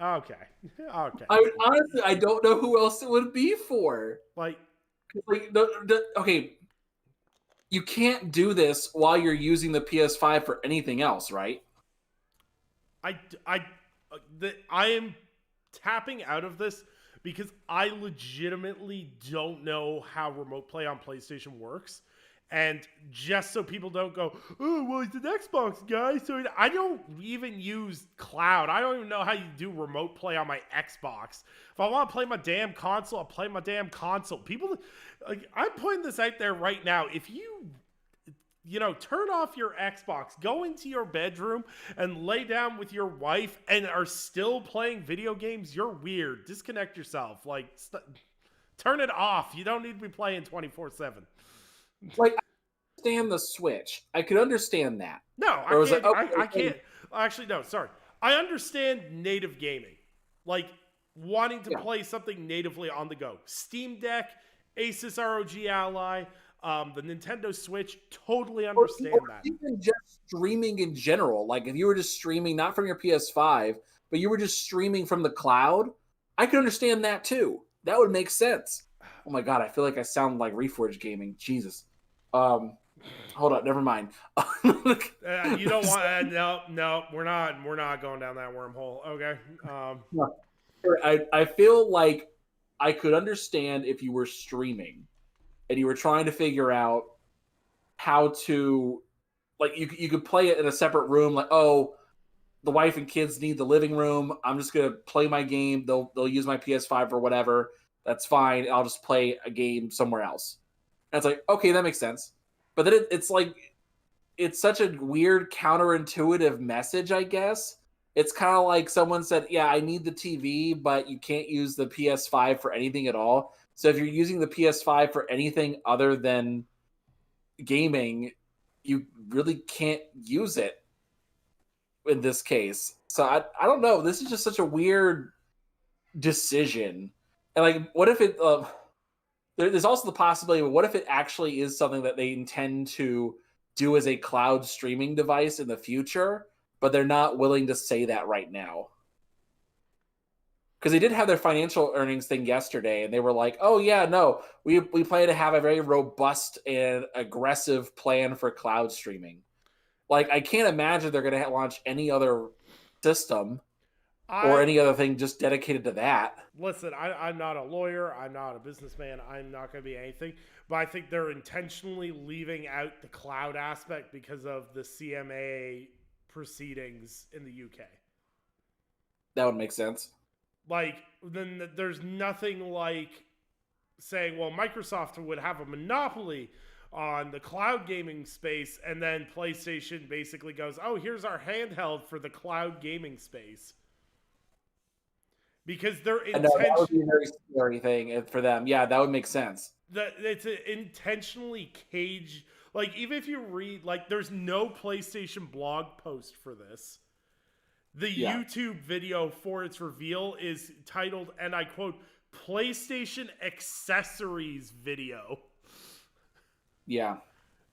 Okay. Honestly, I don't know who else it would be for. Like okay, you can't do this while you're using the PS5 for anything else, right? I am tapping out of this because I legitimately don't know how remote play on PlayStation works. And just so people don't go, oh, well, he's an Xbox guy, so I don't even use cloud. I don't even know how you do remote play on my Xbox. If I want to play my damn console, I'll play my damn console. People, like, I'm putting this out there right now. If you turn off your Xbox, go into your bedroom and lay down with your wife and are still playing video games, you're weird. Disconnect yourself. Like, turn it off. You don't need to be playing 24/7. Like, I understand the Switch. I could understand that. No, I can't. Actually, no, sorry. I understand native gaming. Like, wanting to play something natively on the go. Steam Deck, Asus ROG Ally, the Nintendo Switch, totally understand that. Even just streaming in general. Like, if you were just streaming, not from your PS5, but you were just streaming from the cloud, I could understand that too. That would make sense. Oh my God, I feel like I sound like Reforge Gaming. Jesus. Hold on, never mind. You don't want no, we're not going down that wormhole. Okay. I feel like I could understand if you were streaming and you were trying to figure out how to, like, you could play it in a separate room, like, oh, the wife and kids need the living room. I'm just gonna play my game. They'll use my PS5 or whatever. That's fine. I'll just play a game somewhere else. And it's like, okay, that makes sense. But then it's like, it's such a weird counterintuitive message, I guess. It's kind of like someone said, yeah, I need the TV, but you can't use the PS5 for anything at all. So if you're using the PS5 for anything other than gaming, you really can't use it in this case. So I don't know. This is just such a weird decision. And like, what if it? There's also the possibility of what if it actually is something that they intend to do as a cloud streaming device in the future, but they're not willing to say that right now. Because they did have their financial earnings thing yesterday, and they were like, "Oh yeah, no, we plan to have a very robust and aggressive plan for cloud streaming." Like, I can't imagine they're going to launch any other system or I any other thing just dedicated to that. listen. I'm not a lawyer. I'm not a businessman. I'm not going to be anything. But I think they're intentionally leaving out the cloud aspect because of the CMA proceedings in the UK. That would make sense. Like, then there's nothing like saying, well, Microsoft would have a monopoly on the cloud gaming space, and then PlayStation basically goes, oh, here's our handheld for the cloud gaming space. Because their I know that would be intention, a very scary thing for them. Yeah, that would make sense. that it's intentionally caged. Like, even if you read, like, there's no PlayStation blog post for this. The Yeah. YouTube video for its reveal is titled, and I quote, PlayStation accessories video. Yeah.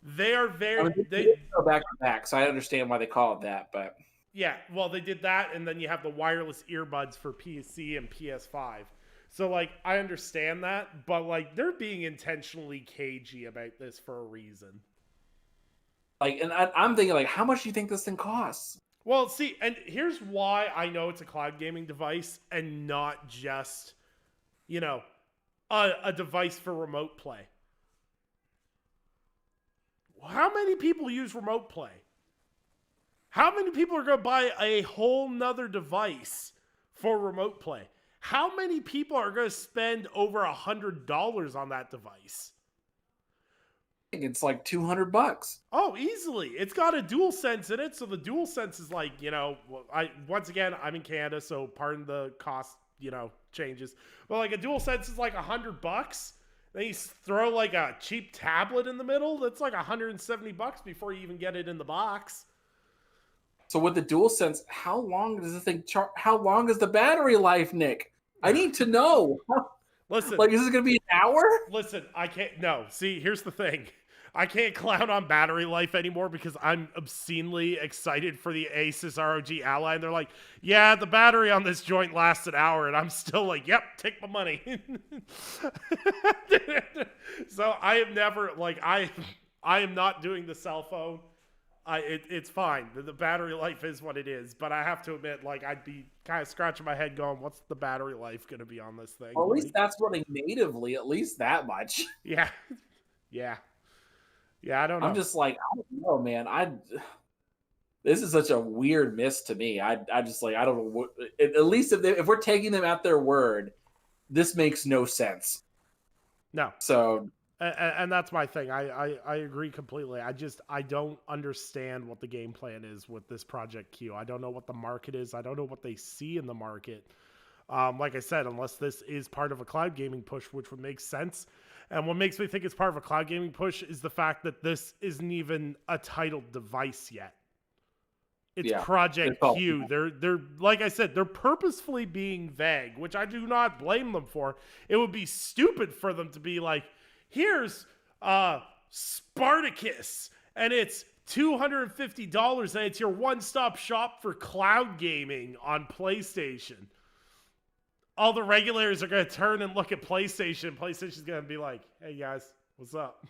They are very, I mean, they go back to back, so I understand why they call it that. But yeah, well, they did that, and then you have the wireless earbuds for PC and PS5. So, like, I understand that, but, like, they're being intentionally cagey about this for a reason. like, and I'm thinking, like, how much do you think this thing costs? Well, see, and here's why I know it's a cloud gaming device and not just, you know, a device for remote play. How many people use remote play? How many people are going to buy a whole nother device for remote play? How many people are going to spend over $100 on that device? I think it's like $200. Oh, easily. It's got a dual sense in it, so the dual sense is like, once again, I'm in Canada, so pardon the cost, changes. But like a dual sense is like $100. Then you throw like a cheap tablet in the middle, that's like $170 before you even get it in the box. So with the DualSense, how long does this thing how long is the battery life, Nick? I need to know. Listen, Like, is this going to be an hour? listen, I can't. No, see, here's the thing. I can't clown on battery life anymore because I'm obscenely excited for the Asus ROG Ally. And they're like, yeah, the battery on this joint lasts an hour. And I'm still like, yep, take my money. So I have never, like, I am not doing the cell phone. It's fine. The battery life is what it is. But I have to admit, like, I'd be kind of scratching my head going, what's the battery life going to be on this thing? Well, at least that's running natively, at least that much. Yeah. Yeah. Yeah, I don't know. I'm just like, I don't know, man. This is such a weird miss to me. I just like, I don't know what, at least if we're taking them at their word, this makes no sense. No. So, and that's my thing. I agree completely. I don't understand what the game plan is with this Project Q. I don't know what the market is. I don't know what they see in the market. Like I said, unless this is part of a cloud gaming push, which would make sense. And what makes me think it's part of a cloud gaming push is the fact that this isn't even a titled device yet. It's Project Q. They're like I said, they're purposefully being vague, which I do not blame them for. It would be stupid for them to be like, here's Spartacus, and it's $250, and it's your one-stop shop for cloud gaming on PlayStation. All the regulators are going to turn and look at PlayStation. PlayStation's going to be like, hey, guys, what's up?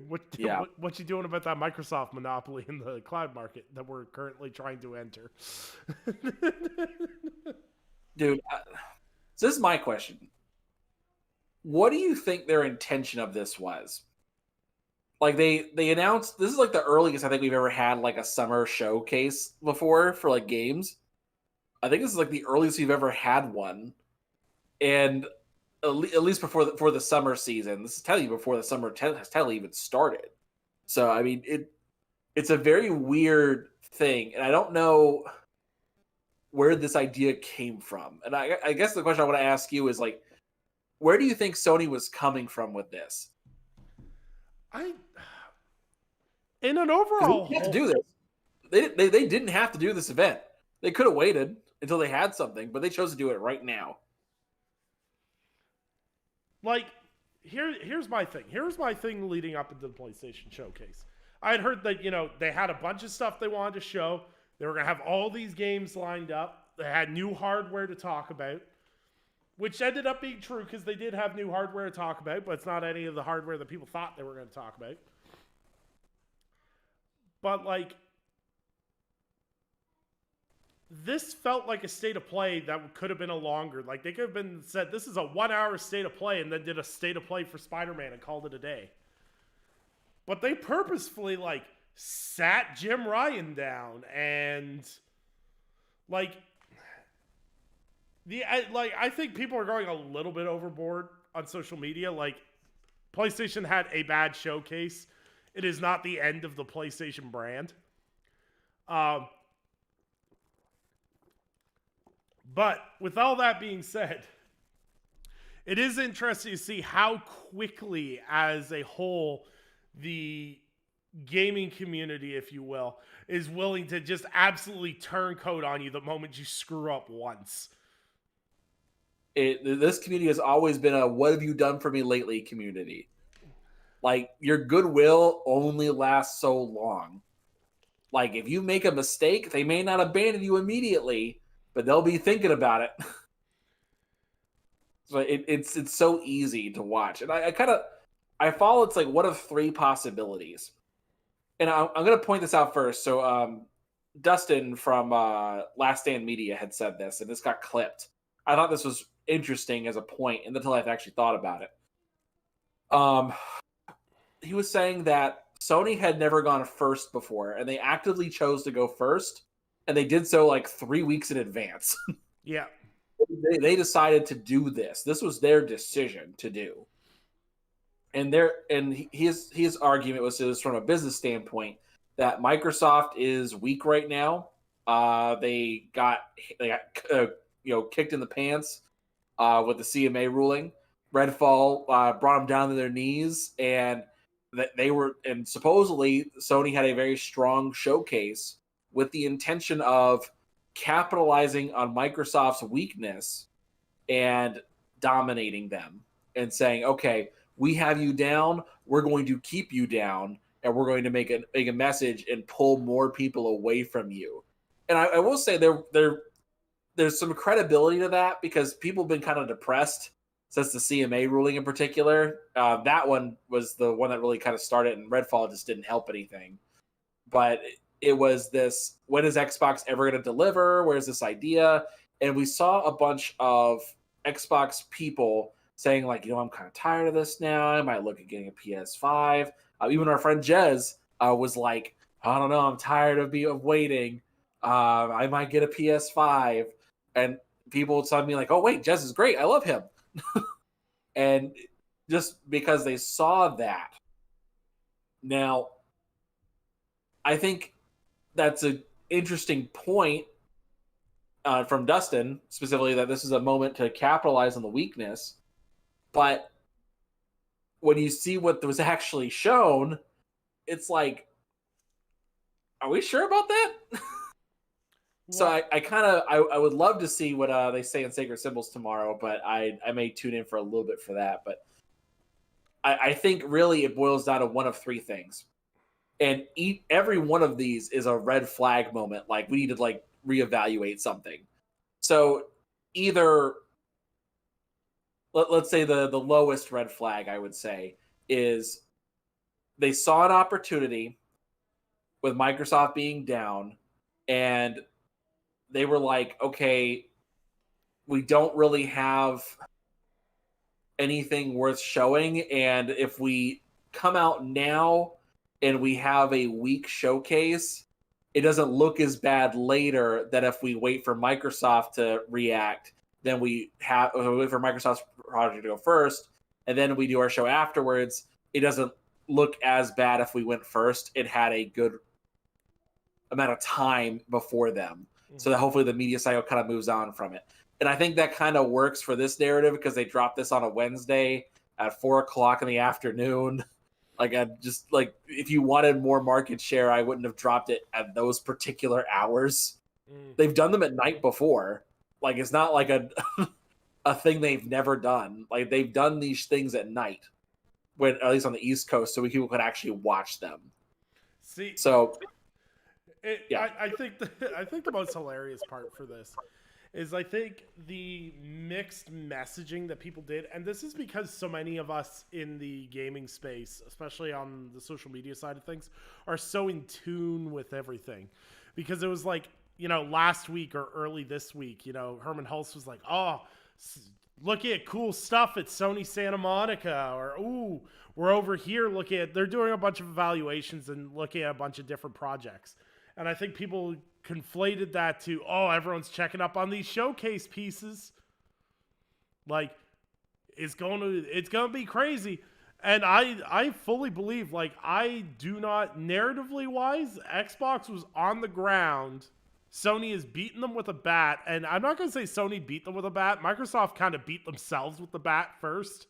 What you doing about that Microsoft monopoly in the cloud market that we're currently trying to enter? dude, so this is my question. What do you think their intention of this was? Like, they announced, this is like the earliest I think we've ever had like a summer showcase before for like games. I think this is like the earliest we've ever had one, and at least before the summer season. This is telling you before the summer has technically even started. So I mean, it's a very weird thing, and I don't know where this idea came from. And I guess the question I want to ask you is like, where do you think Sony was coming from with this? In an overall, they didn't have to do this. They didn't have to do this event. They could have waited until they had something, but they chose to do it right now. Like, here's my thing. Here's my thing leading up into the PlayStation Showcase. I had heard that, they had a bunch of stuff they wanted to show. They were going to have all these games lined up. They had new hardware to talk about, which ended up being true because they did have new hardware to talk about, but it's not any of the hardware that people thought they were going to talk about. But, like, this felt like a state of play that could have been a longer. Like, they could have been said, this is a 1 hour state of play, and then did a state of play for Spider-Man and called it a day. But they purposefully, like, sat Jim Ryan down and, like, I think people are going a little bit overboard on social media. Like, PlayStation had a bad showcase. It is not the end of the PlayStation brand. But with all that being said, it is interesting to see how quickly, as a whole, the gaming community, if you will, is willing to just absolutely turncoat on you the moment you screw up once. This community has always been a "what have you done for me lately" community. Like, your goodwill only lasts so long. Like, if you make a mistake, they may not abandon you immediately, but they'll be thinking about it. So it's so easy to watch, and I follow. It's like, what of three possibilities? And I'm going to point this out first. So Dustin from Last Stand Media had said this, and this got clipped. I thought this was interesting as a point, and until I've actually thought about it. He was saying that Sony had never gone first before, and they actively chose to go first, and they did so like 3 weeks in advance. Yeah. They decided to do this. This was their decision to do. And his argument was from a business standpoint that Microsoft is weak right now. They got kicked in the pants with the CMA ruling. Redfall brought them down to their knees, and and supposedly Sony had a very strong showcase with the intention of capitalizing on Microsoft's weakness and dominating them and saying, okay, we have you down, we're going to keep you down, and we're going to make a message and pull more people away from you. And I will say there's some credibility to that, because people have been kind of depressed since the CMA ruling in particular. That one was the one that really kind of started, and Redfall just didn't help anything. But it was this, when is Xbox ever going to deliver? Where's this idea? And we saw a bunch of Xbox people saying, like, I'm kind of tired of this now. I might look at getting a PS5. Even our friend Jez was like, I don't know, I'm tired of waiting. I might get a PS5. And people would suddenly be like, oh, wait, Jez is great. I love him. And just because they saw that. Now, I think that's an interesting point from Dustin, specifically, that this is a moment to capitalize on the weakness. But when you see what was actually shown, it's like, are we sure about that? So I would love to see what they say in Sacred Symbols tomorrow, but I may tune in for a little bit for that. But I think really it boils down to one of three things. And every one of these is a red flag moment. Like, we need to reevaluate something. So either, let's say the lowest red flag, I would say, is they saw an opportunity with Microsoft being down, and they were like, okay, we don't really have anything worth showing. And if we come out now and we have a weak showcase, it doesn't look as bad later than if we wait for Microsoft to react. Then we wait for Microsoft's project to go first, and then we do our show afterwards. It doesn't look as bad if we went first. It had a good amount of time before them. So that hopefully the media cycle kind of moves on from it. And I think that kind of works for this narrative, because they dropped this on a Wednesday at 4:00 in the afternoon. If you wanted more market share, I wouldn't have dropped it at those particular hours. They've done them at night before. Like, it's not like a a thing they've never done. Like, they've done these things at night, when at least on the East Coast, so people could actually watch them. See, So, yeah, I think I think the most hilarious part for this is I think the mixed messaging that people did, and this is because so many of us in the gaming space, especially on the social media side of things, are so in tune with everything. Because it was like, last week or early this week, Herman Hulse was like, oh, look at cool stuff at Sony Santa Monica, or, ooh, we're over here looking at, they're doing a bunch of evaluations and looking at a bunch of different projects. And I think people conflated that to, oh, everyone's checking up on these showcase pieces. Like, it's gonna be crazy. And I fully believe, like, I do not, narratively wise, Xbox was on the ground. Sony is beating them with a bat. And I'm not gonna say Sony beat them with a bat. Microsoft kind of beat themselves with the bat first.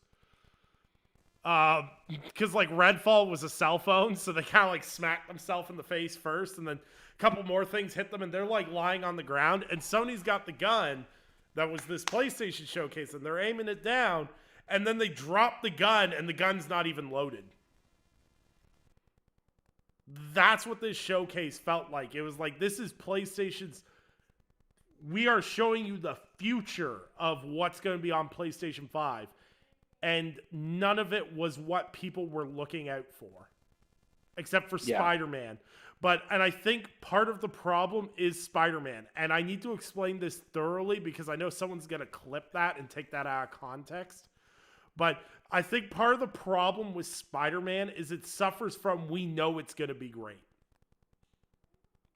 Because like Redfall was a cell phone, so they kind of like smacked themselves in the face first, and then a couple more things hit them, and they're like lying on the ground. And Sony's got the gun that was this PlayStation showcase, and they're aiming it down, and then they drop the gun, and the gun's not even loaded. That's what this showcase felt like. It was like, this is PlayStation's. We are showing you the future of what's going to be on PlayStation 5. And none of it was what people were looking out for, except for Spider-Man. And I think part of the problem is Spider-Man. And I need to explain this thoroughly because I know someone's going to clip that and take that out of context. But I think part of the problem with Spider-Man is it suffers from, we know it's going to be great.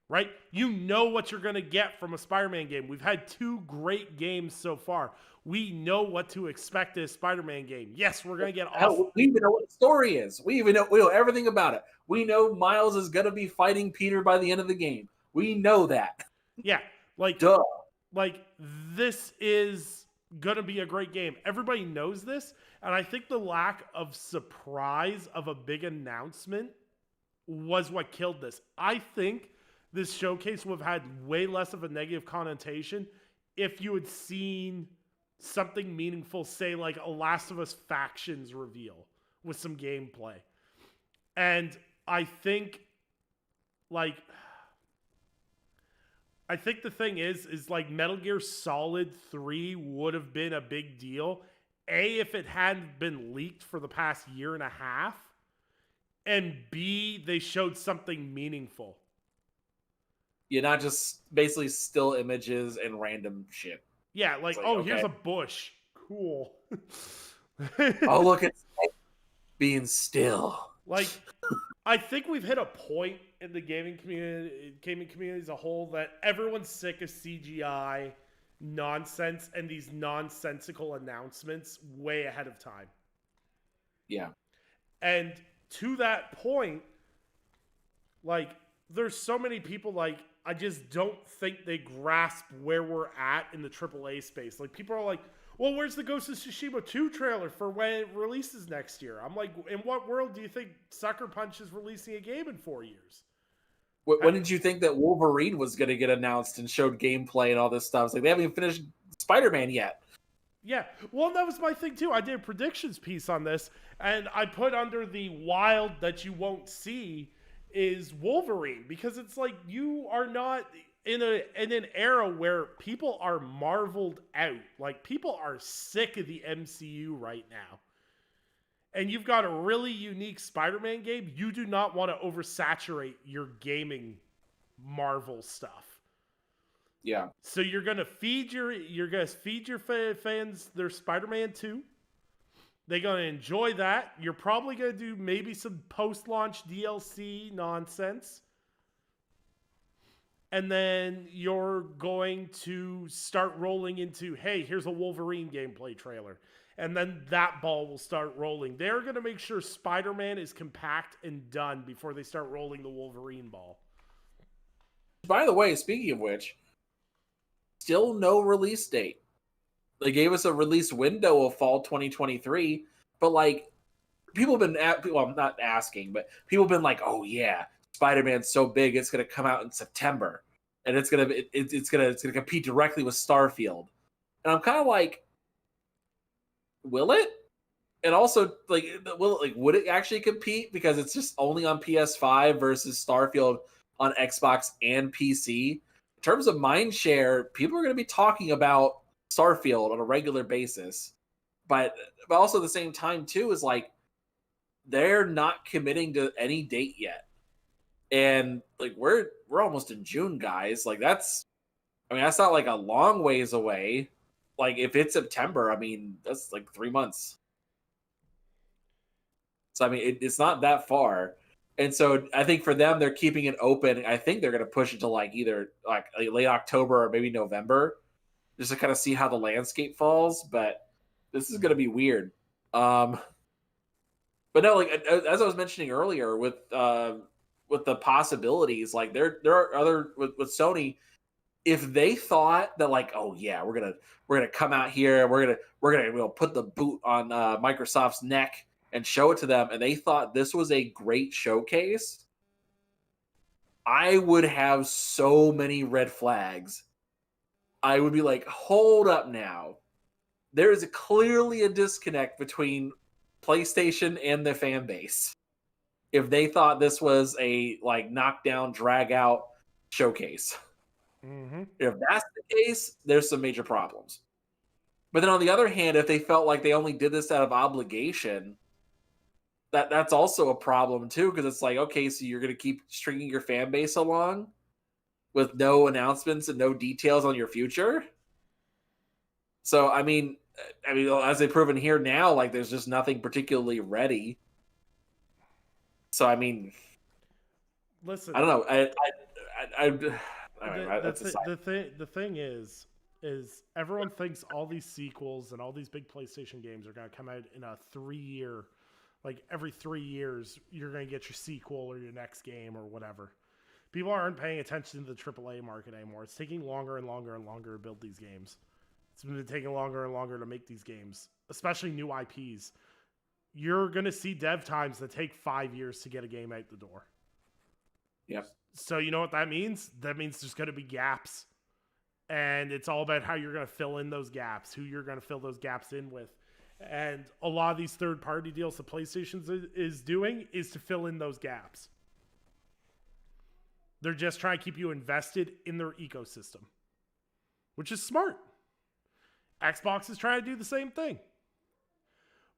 Right? You know what you're going to get from a Spider-Man game. We've had 2 great games so far. We know what to expect in a Spider-Man game. Yes, we're going to get off. We even know what the story is. We know everything about it. We know Miles is going to be fighting Peter by the end of the game. We know that. Yeah. Like, duh. Like, this is going to be a great game. Everybody knows this. And I think the lack of surprise of a big announcement was what killed this. I think this showcase would have had way less of a negative connotation if you had seen something meaningful, say like a Last of Us Factions reveal with some gameplay. And I think the thing is like Metal Gear Solid 3 would have been a big deal. A, if it hadn't been leaked for the past year and a half. And B, they showed something meaningful. Yeah, not just basically still images and random shit. Yeah, like okay, here's a bush. Cool. Oh, look, it's being still. Like, I think we've hit a point in the gaming community as a whole that everyone's sick of CGI nonsense and these nonsensical announcements way ahead of time. Yeah. And to that point, like, there's so many people, like, I just don't think they grasp where we're at in the AAA space. Like, people are like, well, where's the Ghost of Tsushima 2 trailer for when it releases next year? I'm like, in what world do you think Sucker Punch is releasing a game in 4 years? When did you think that Wolverine was going to get announced and showed gameplay and all this stuff? It's like, they haven't even finished Spider-Man yet. Yeah, well, that was my thing too. I did a predictions piece on this, and I put under the wild that you won't see is Wolverine, because it's like, you are not in an era where people are marveled out. Like, people are sick of the MCU right now. And you've got a really unique Spider-Man game. You do not want to oversaturate your gaming Marvel stuff. Yeah. So you're gonna feed your fans their Spider-Man 2. They're gonna enjoy that. You're probably gonna do maybe some post-launch DLC nonsense. And then you're going to start rolling into, hey, here's a Wolverine gameplay trailer. And then that ball will start rolling. They're going to make sure Spider-Man is compact and done before they start rolling the Wolverine ball. By the way, speaking of which, still no release date. They gave us a release window of fall 2023, but like, people have been, well, I'm not asking, but people have been like, oh yeah, Spider-Man's so big, it's going to come out in September. and it's gonna compete directly with Starfield. And I'm kind of like, will it? And also, like, would it actually compete because it's just only on PS5 versus Starfield on Xbox and PC? In terms of mind share, people are going to be talking about Starfield on a regular basis, but also at the same time too is like they're not committing to any date yet, and like we're almost in June, guys. Like that's not like a long ways away. Like if it's September, I mean that's like 3 months. So I mean, it's not that far, and so I think for them, they're keeping it open. I think they're going to push it to like either like late October or maybe November, just to kind of see how the landscape falls. But this is going to be weird. But no, like as I was mentioning earlier, with the possibilities, like there are other with Sony. If they thought that like, oh yeah, we're gonna come out here, we're gonna put the boot on Microsoft's neck and show it to them, and they thought this was a great showcase, I would have so many red flags. I would be like, hold up now. There is clearly a disconnect between PlayStation and the fan base. If they thought this was a like knockdown, drag out showcase. Mm-hmm. If that's the case, there's some major problems. But then on the other hand, if they felt like they only did this out of obligation, that's also a problem too, because it's like, okay, so you're going to keep stringing your fan base along with no announcements and no details on your future. So I mean, as they've proven here now, like there's just nothing particularly ready. So I mean, listen, I don't know. That's the thing is everyone thinks all these sequels and all these big PlayStation games are going to come out in a 3-year, like every 3 years you're going to get your sequel or your next game or whatever. People aren't paying attention to the AAA market anymore. It's taking longer and longer and longer to build these games. It's been taking longer and longer to make these games, especially new IPs. You're going to see dev times that take 5 years to get a game out the door. Yep. So you know what that means? That means there's going to be gaps. And it's all about how you're going to fill in those gaps, who you're going to fill those gaps in with. And a lot of these third-party deals that PlayStation is doing is to fill in those gaps. They're just trying to keep you invested in their ecosystem, which is smart. Xbox is trying to do the same thing.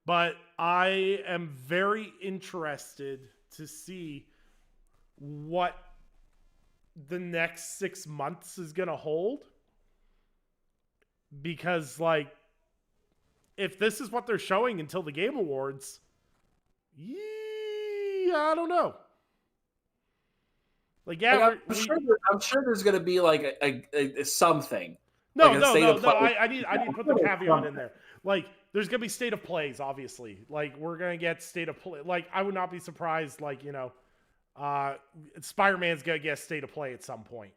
But I am very interested to see what the next 6 months is going to hold. Because, like, if this is what they're showing until the Game Awards, I don't know. Like, yeah, like, I'm sure there's going to be like a something. No, like no. I need to put the caveat in there. Like, there's going to be state of plays, obviously. Like, we're going to get state of play. Like, I would not be surprised, like, you know, Spider-Man's going to get a state of play at some point.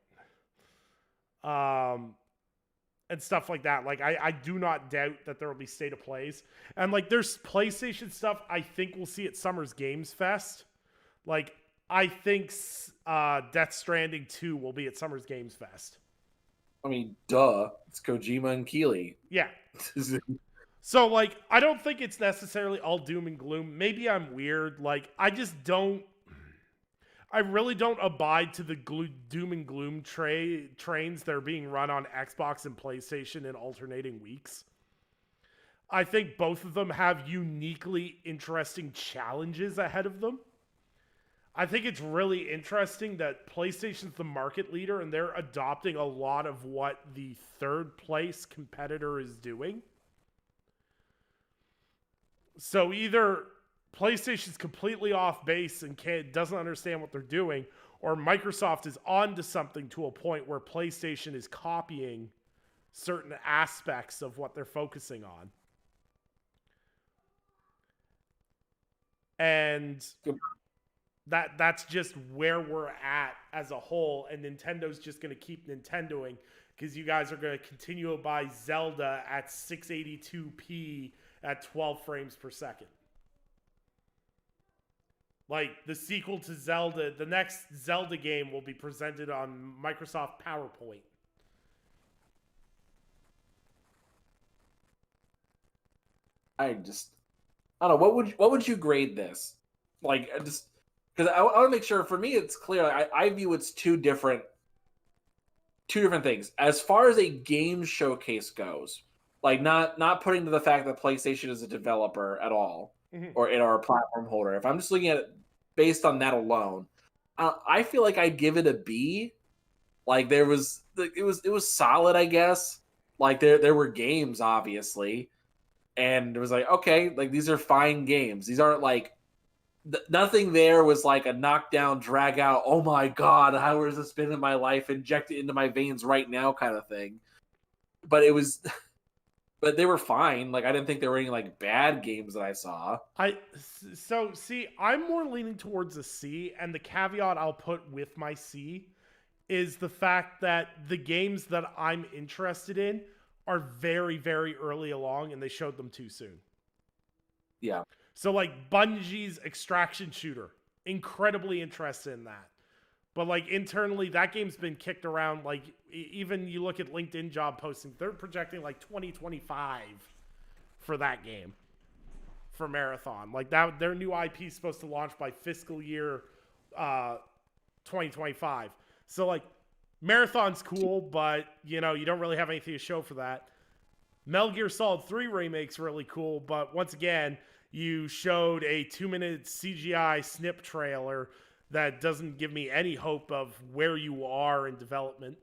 And stuff like that. Like, I do not doubt that there will be state of plays. And, like, there's PlayStation stuff I think we'll see at Summer's Games Fest. Like, I think Death Stranding 2 will be at Summer's Games Fest. I mean, duh. It's Kojima and Keeley. Yeah. So, like, I don't think it's necessarily all doom and gloom. Maybe I'm weird. Like, I really don't abide to the doom and gloom trains that are being run on Xbox and PlayStation in alternating weeks. I think both of them have uniquely interesting challenges ahead of them. I think it's really interesting that PlayStation's the market leader and they're adopting a lot of what the third place competitor is doing. So either PlayStation's completely off base and doesn't understand what they're doing, or Microsoft is on to something to a point where PlayStation is copying certain aspects of what they're focusing on. And that's just where we're at as a whole, and Nintendo's just going to keep Nintendoing because you guys are going to continue to buy Zelda at 682p at 12 frames per second. Like the sequel to Zelda, the next Zelda game will be presented on Microsoft PowerPoint. I just I don't know. What would you grade this? Like just because I want to make sure for me it's clear. I view it's two different things. As far as a game showcase goes, like not putting to the fact that PlayStation is a developer at all Mm-hmm. or in our platform holder. If I'm just looking at it based on that alone, I feel like I'd give it a B. Like it was solid, I guess. Like there were games obviously, and it was like okay, like these are fine games. These aren't like nothing there was like a knockdown, drag out. Oh my god, how has this been in my life? Inject it into my veins right now, kind of thing. But it was, but they were fine. Like I didn't think there were any like bad games that I saw. So see, I'm more leaning towards a C, and the caveat I'll put with my C is the fact that the games that I'm interested in are very, very early along, and they showed them too soon. Yeah, So like Bungie's extraction shooter, incredibly interested in that. But like internally, that game's been kicked around. Like even you look at LinkedIn job postings, they're projecting like 2025 for that game for Marathon. Like that, their new IP is supposed to launch by fiscal year 2025. So like Marathon's cool, but you know you don't really have anything to show for that. Metal Gear Solid 3 remake's really cool, but once again, you showed a 2-minute CGI snip trailer that doesn't give me any hope of where you are in development.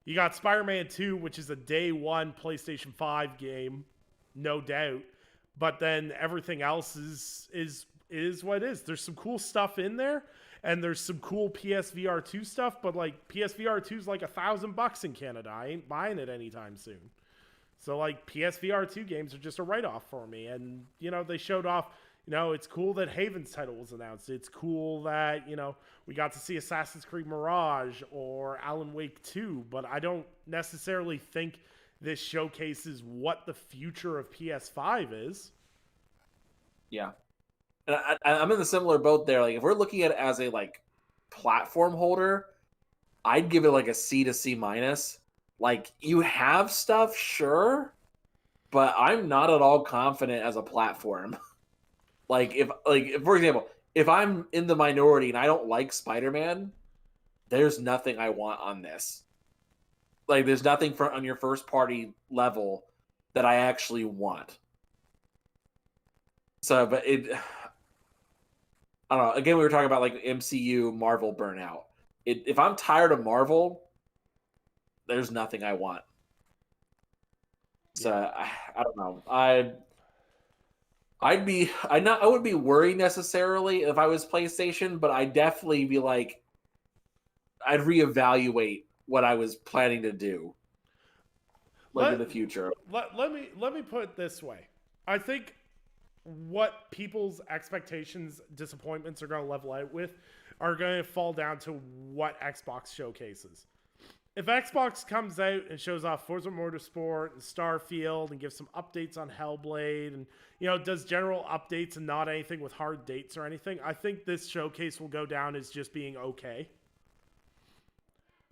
You got Spider-Man 2, which is a day one PlayStation 5 game, no doubt. But then everything else is what it is. There's some cool stuff in there, and there's some cool PSVR 2 stuff, but like PSVR 2 is like $1,000 in Canada. I ain't buying it anytime soon. So like PSVR 2 games are just a write-off for me. And, you know, they showed off, you know, it's cool that Haven's title was announced. It's cool that, you know, we got to see Assassin's Creed Mirage or Alan Wake 2, but I don't necessarily think this showcases what the future of PS5 is. yeah. And I'm in the similar boat there. Like if we're looking at it as a like platform holder, I'd give it like a C to C minus. Like you have stuff, sure, but I'm not at all confident as a platform. Like if for example, if I'm in the minority and I don't like Spider-Man, there's nothing I want on this. Like there's nothing on your first party level that I actually want. So, but I don't know. Again, we were talking about like MCU Marvel burnout. If I'm tired of Marvel, there's nothing I want. So Yeah. I don't know. I wouldn't be worried necessarily if I was PlayStation, but I'd definitely be like I'd reevaluate what I was planning to do like in Let, the future. let me put it this way. I think what people's expectations, disappointments are going to level out with are going to fall down to what Xbox showcases. If Xbox comes out and shows off Forza Motorsport and Starfield and gives some updates on Hellblade and, you know, does general updates and not anything with hard dates or anything, I think this showcase will go down as just being okay.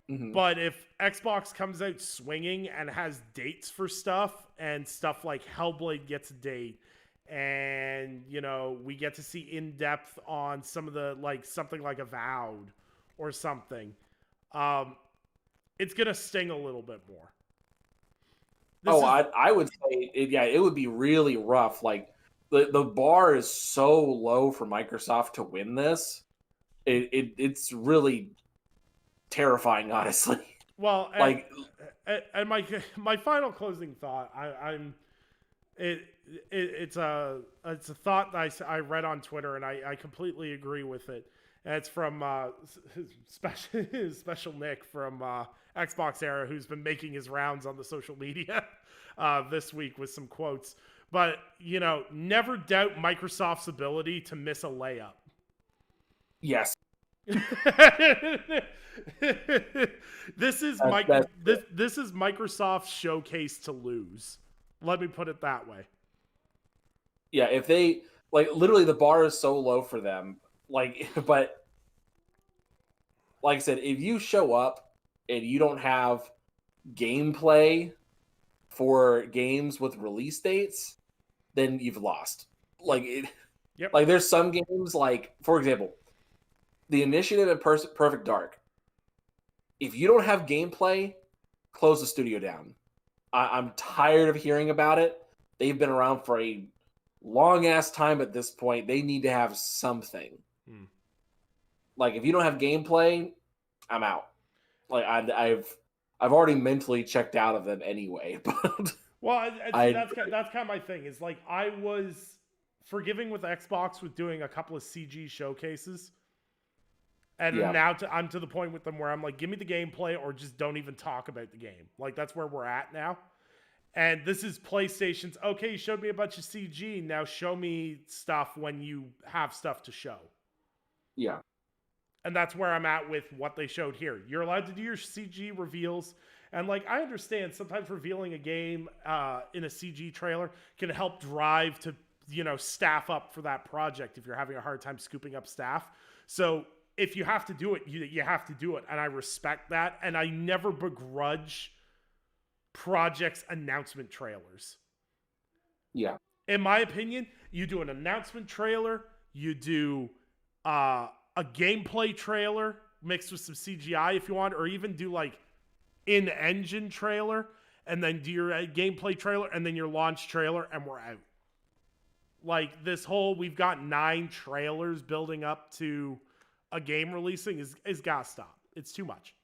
Mm-hmm. But if Xbox comes out swinging and has dates for stuff and stuff like Hellblade gets a date and, you know, we get to see in depth on some of the, like, something like Avowed or something, it's going to sting a little bit more. I would say it would be really rough. Like the bar is so low for Microsoft to win this. It's really terrifying, honestly. Well, Like and my final closing thought, it's a thought that I read on Twitter, and I completely agree with it. And it's from special Nick from Xbox Era, who's been making his rounds on the social media this week with some quotes. But you know, never doubt Microsoft's ability to miss a layup. yes, This is this is Microsoft's showcase to lose. Let me put it that way. yeah. If they like literally the bar is so low for them. Like, but like I said, if you show up and you don't have gameplay for games with release dates, then you've lost. Yep. Like it, Yep. like there's some games like, for example, the Initiative and Perfect Dark. If you don't have gameplay, close the studio down. I'm tired of hearing about it. They've been around for a long ass time at this point. They need to have something. Hmm. Like if you don't have gameplay, I'm out. Like I've already mentally checked out of them anyway. But Well, I that's kind of my thing. Is like I was forgiving with Xbox with doing a couple of CG showcases, and yeah now I'm to the point with them where I'm like, give me the gameplay or just don't even talk about the game. Like that's where we're at now. And this is PlayStation's. Okay, you showed me a bunch of CG. Now show me stuff when you have stuff to show. yeah And that's where I'm at with what they showed here. You're allowed to do your CG reveals. And like, I understand sometimes revealing a game in a CG trailer can help drive to, staff up for that project if you're having a hard time scooping up staff. So if you have to do it, you have to do it. And I respect that. And I never begrudge projects' announcement trailers. yeah. In my opinion, you do an announcement trailer, you do a gameplay trailer mixed with some CGI if you want, or even do like in-engine trailer, and then do your gameplay trailer, and then your launch trailer, and we're out. Like this whole, we've got 9 trailers building up to a game releasing is gotta stop. It's too much.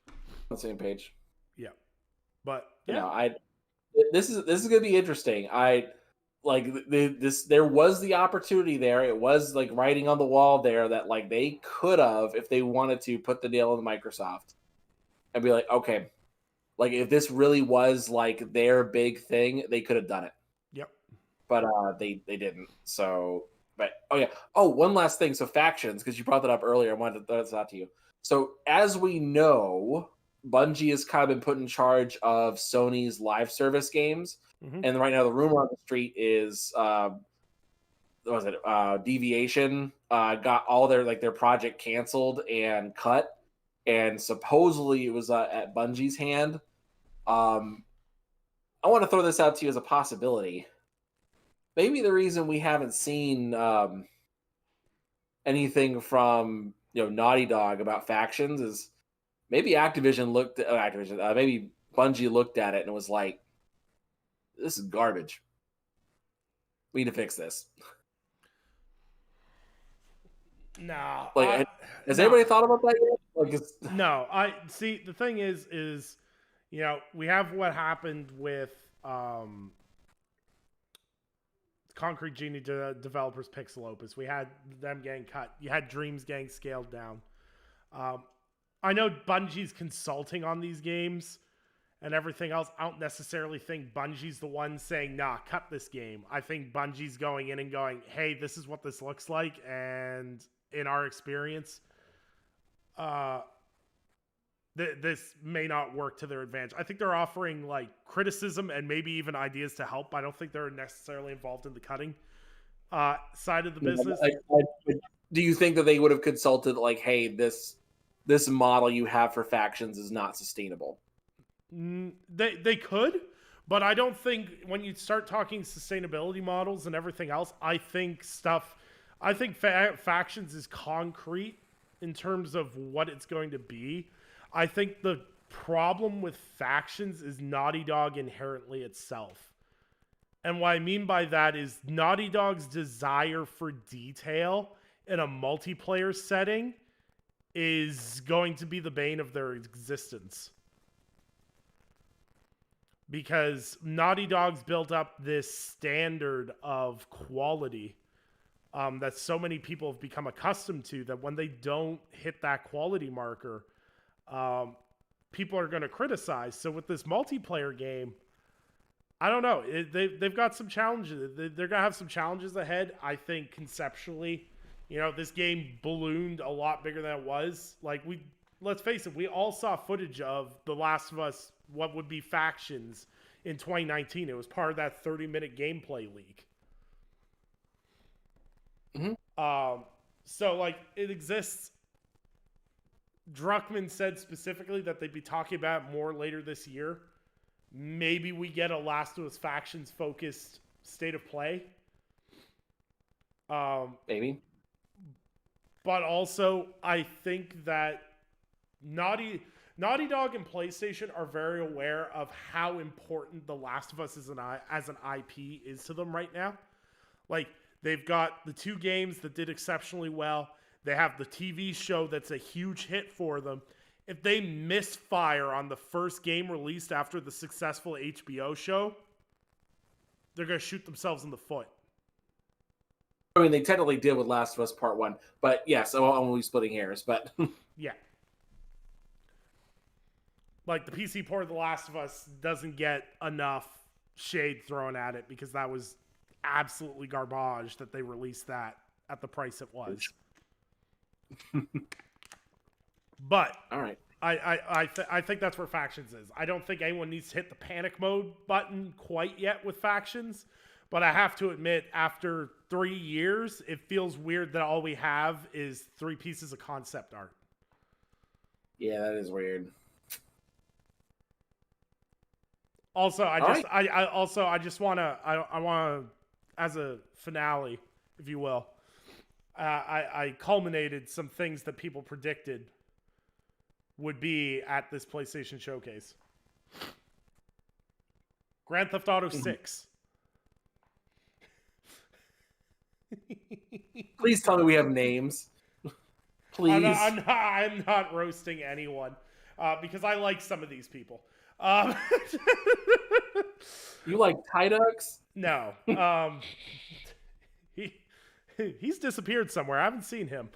On the same page. Yeah, but You yeah, know, I this is gonna be interesting. I like this. There was the opportunity there. It was like writing on the wall there that like they could have, if they wanted to, put the nail in Microsoft and be like, okay, like if this really was like their big thing, they could have done it. yep. But they didn't. So, but oh yeah. Oh, one last thing. So factions, because you brought that up earlier. I wanted to throw this out to you. So as we know, Bungie has kind of been put in charge of Sony's live service games, Mm-hmm. and right now the rumor on the street is, what was it? Deviation got all their project canceled and cut, and supposedly it was at Bungie's hand. I want to throw this out to you as a possibility. Maybe the reason we haven't seen anything from Naughty Dog about factions is maybe Activision looked at maybe Bungie looked at it and was like, "This is garbage. We need to fix this." No, Like, has no. anybody thought about that yet? Like, No, I see. The thing is, we have what happened with Concrete Genie developers Pixel Opus. We had them getting cut. You had Dreams getting scaled down. Um, I know Bungie's consulting on these games and everything else. I don't necessarily think Bungie's the one saying, "Nah, cut this game." I think Bungie's going in and going, "Hey, this is what this looks like," and in our experience, this may not work to their advantage. I think they're offering like criticism and maybe even ideas to help. I don't think they're necessarily involved in the cutting side of the business. do you think that they would have consulted like, "Hey, this model you have for factions is not sustainable"? They could, but I don't think when you start talking sustainability models and everything else, I think factions is concrete in terms of what it's going to be. I think the problem with factions is Naughty Dog inherently itself. And what I mean by that is Naughty Dog's desire for detail in a multiplayer setting is going to be the bane of their existence. Because Naughty Dog's built up this standard of quality that so many people have become accustomed to, that when they don't hit that quality marker, people are going to criticize. So with this multiplayer game, I don't know. They've got some challenges. They're going to have some challenges ahead. I think conceptually, this game ballooned a lot bigger than it was. Like let's face it, we all saw footage of The Last of Us, what would be factions in 2019. It was part of that 30-minute gameplay leak. So like it exists. Druckmann said specifically that they'd be talking about it more later this year. Maybe we get a Last of Us Factions focused state of play. Maybe. But also, I think that Naughty Dog and PlayStation are very aware of how important The Last of Us as an IP is to them right now. Like, they've got the 2 games that did exceptionally well. They have the TV show that's a huge hit for them. If they misfire on the first game released after the successful HBO show, they're going to shoot themselves in the foot. I mean, they technically did with Last of Us Part 1. But yes, I'm only splitting hairs. But yeah. Like, the PC port of The Last of Us doesn't get enough shade thrown at it because that was absolutely garbage that they released that at the price it was. But all right, I think that's where Factions is. I don't think anyone needs to hit the panic mode button quite yet with Factions, but I have to admit, after 3 years, it feels weird that all we have is 3 pieces of concept art. Yeah, that is weird. Also, I just want to, as a finale, if you will, I culminated some things that people predicted would be at this PlayStation showcase. Grand Theft Auto 6. Please tell me we have names. Please. I'm not roasting anyone because I like some of these people. You like Tyducks? No. He's disappeared somewhere. I haven't seen him.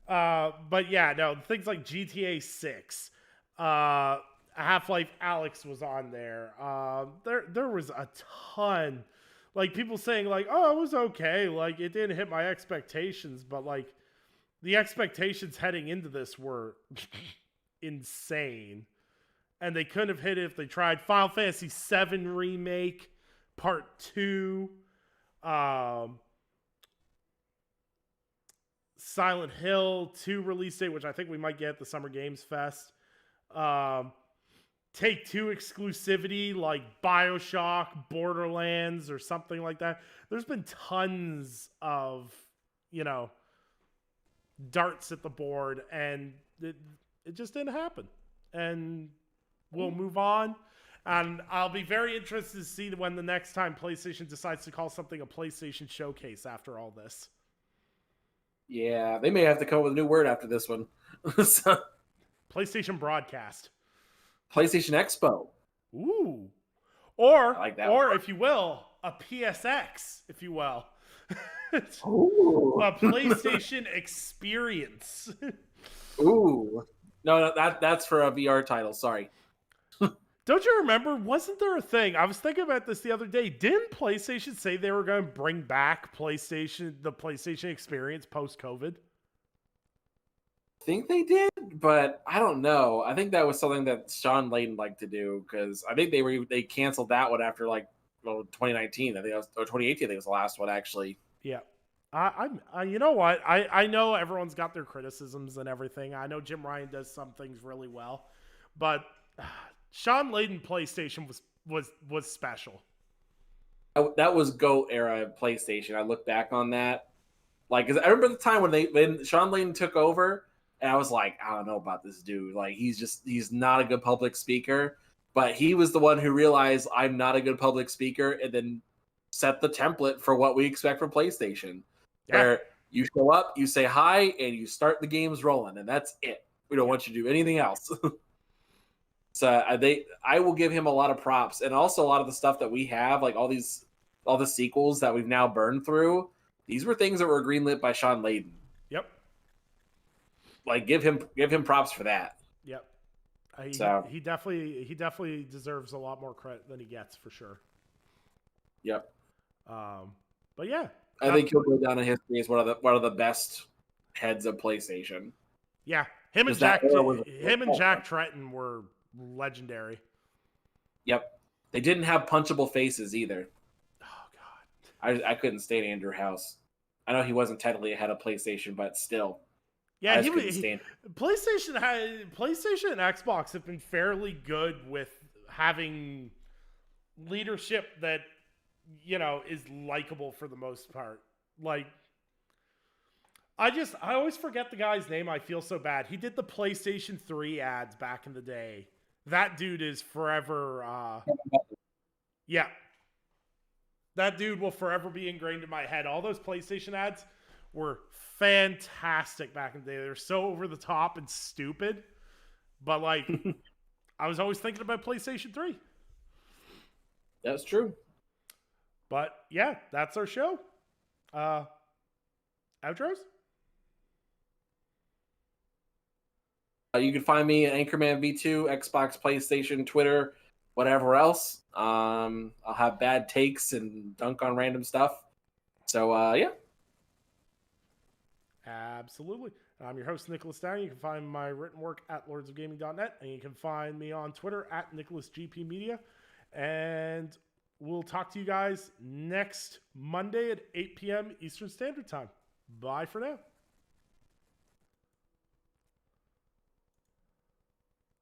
But yeah, no, things like GTA 6, Half-Life Alyx was on there. There was a ton. Like, people saying, like, oh, it was okay. Like, it didn't hit my expectations. But, like, the expectations heading into this were insane. And they couldn't have hit it if they tried. Final Fantasy VII Remake, Part 2. Silent Hill 2 release date, which I think we might get at the Summer Games Fest. Take-Two exclusivity like BioShock, Borderlands, or something like that. There's been tons of, darts at the board, and it just didn't happen. And we'll move on. And I'll be very interested to see when the next time PlayStation decides to call something a PlayStation Showcase after all this. Yeah, they may have to come up with a new word after this one. So, PlayStation Broadcast. PlayStation Expo. Ooh. Or, I like that or one. if you will, a PSX, if you will. Ooh. A PlayStation Experience. Ooh. No, that's for a VR title. Sorry. Don't you remember? Wasn't there a thing? I was thinking about this the other day. Didn't PlayStation say they were going to bring back the PlayStation Experience post-COVID? I think they did, but I don't know. I think that was something that Sean Layden liked to do because I think they canceled that one after 2019. I think or 2018. I think was the last one actually. Yeah. You know what? I know everyone's got their criticisms and everything. I know Jim Ryan does some things really well, but Sean Layden PlayStation was special. That was GOAT era of PlayStation. I look back on that, because I remember the time when Sean Layden took over, and I was like, I don't know about this dude. Like, he's not a good public speaker, but he was the one who realized I'm not a good public speaker, and then set the template for what we expect from PlayStation. Yeah. Where you show up, you say hi, and you start the games rolling, and that's it. We don't want you to do anything else. So I will give him a lot of props, and also a lot of the stuff that we have, like all the sequels that we've now burned through. These were things that were greenlit by Sean Layden. Yep. Like give him props for that. Yep. He definitely deserves a lot more credit than he gets for sure. Yep. But yeah, I think he'll go down in history as one of the best heads of PlayStation. Yeah, him and Jack Tretton were legendary. Yep. They didn't have punchable faces either. Oh god. I couldn't stand Andrew House. I know he wasn't technically ahead of PlayStation, but still, Yeah, I just couldn't stand. PlayStation and Xbox have been fairly good with having leadership that is likable for the most part. Like I always forget the guy's name. I feel so bad. He did the PlayStation 3 ads back in the day. That dude is forever yeah. That dude will forever be ingrained in my head. All those PlayStation ads were fantastic back in the day. They were so over the top and stupid. But like I was always thinking about PlayStation 3. That's true. But yeah, that's our show. Outros? You can find me at Anchorman V2, Xbox, PlayStation, Twitter, whatever else. I'll have bad takes and dunk on random stuff. So yeah. Absolutely. I'm your host, Nicholas Down. You can find my written work at lordsofgaming.net, and you can find me on Twitter at NicholasGPmedia. And we'll talk to you guys next Monday at 8 p.m. Eastern Standard Time. Bye for now.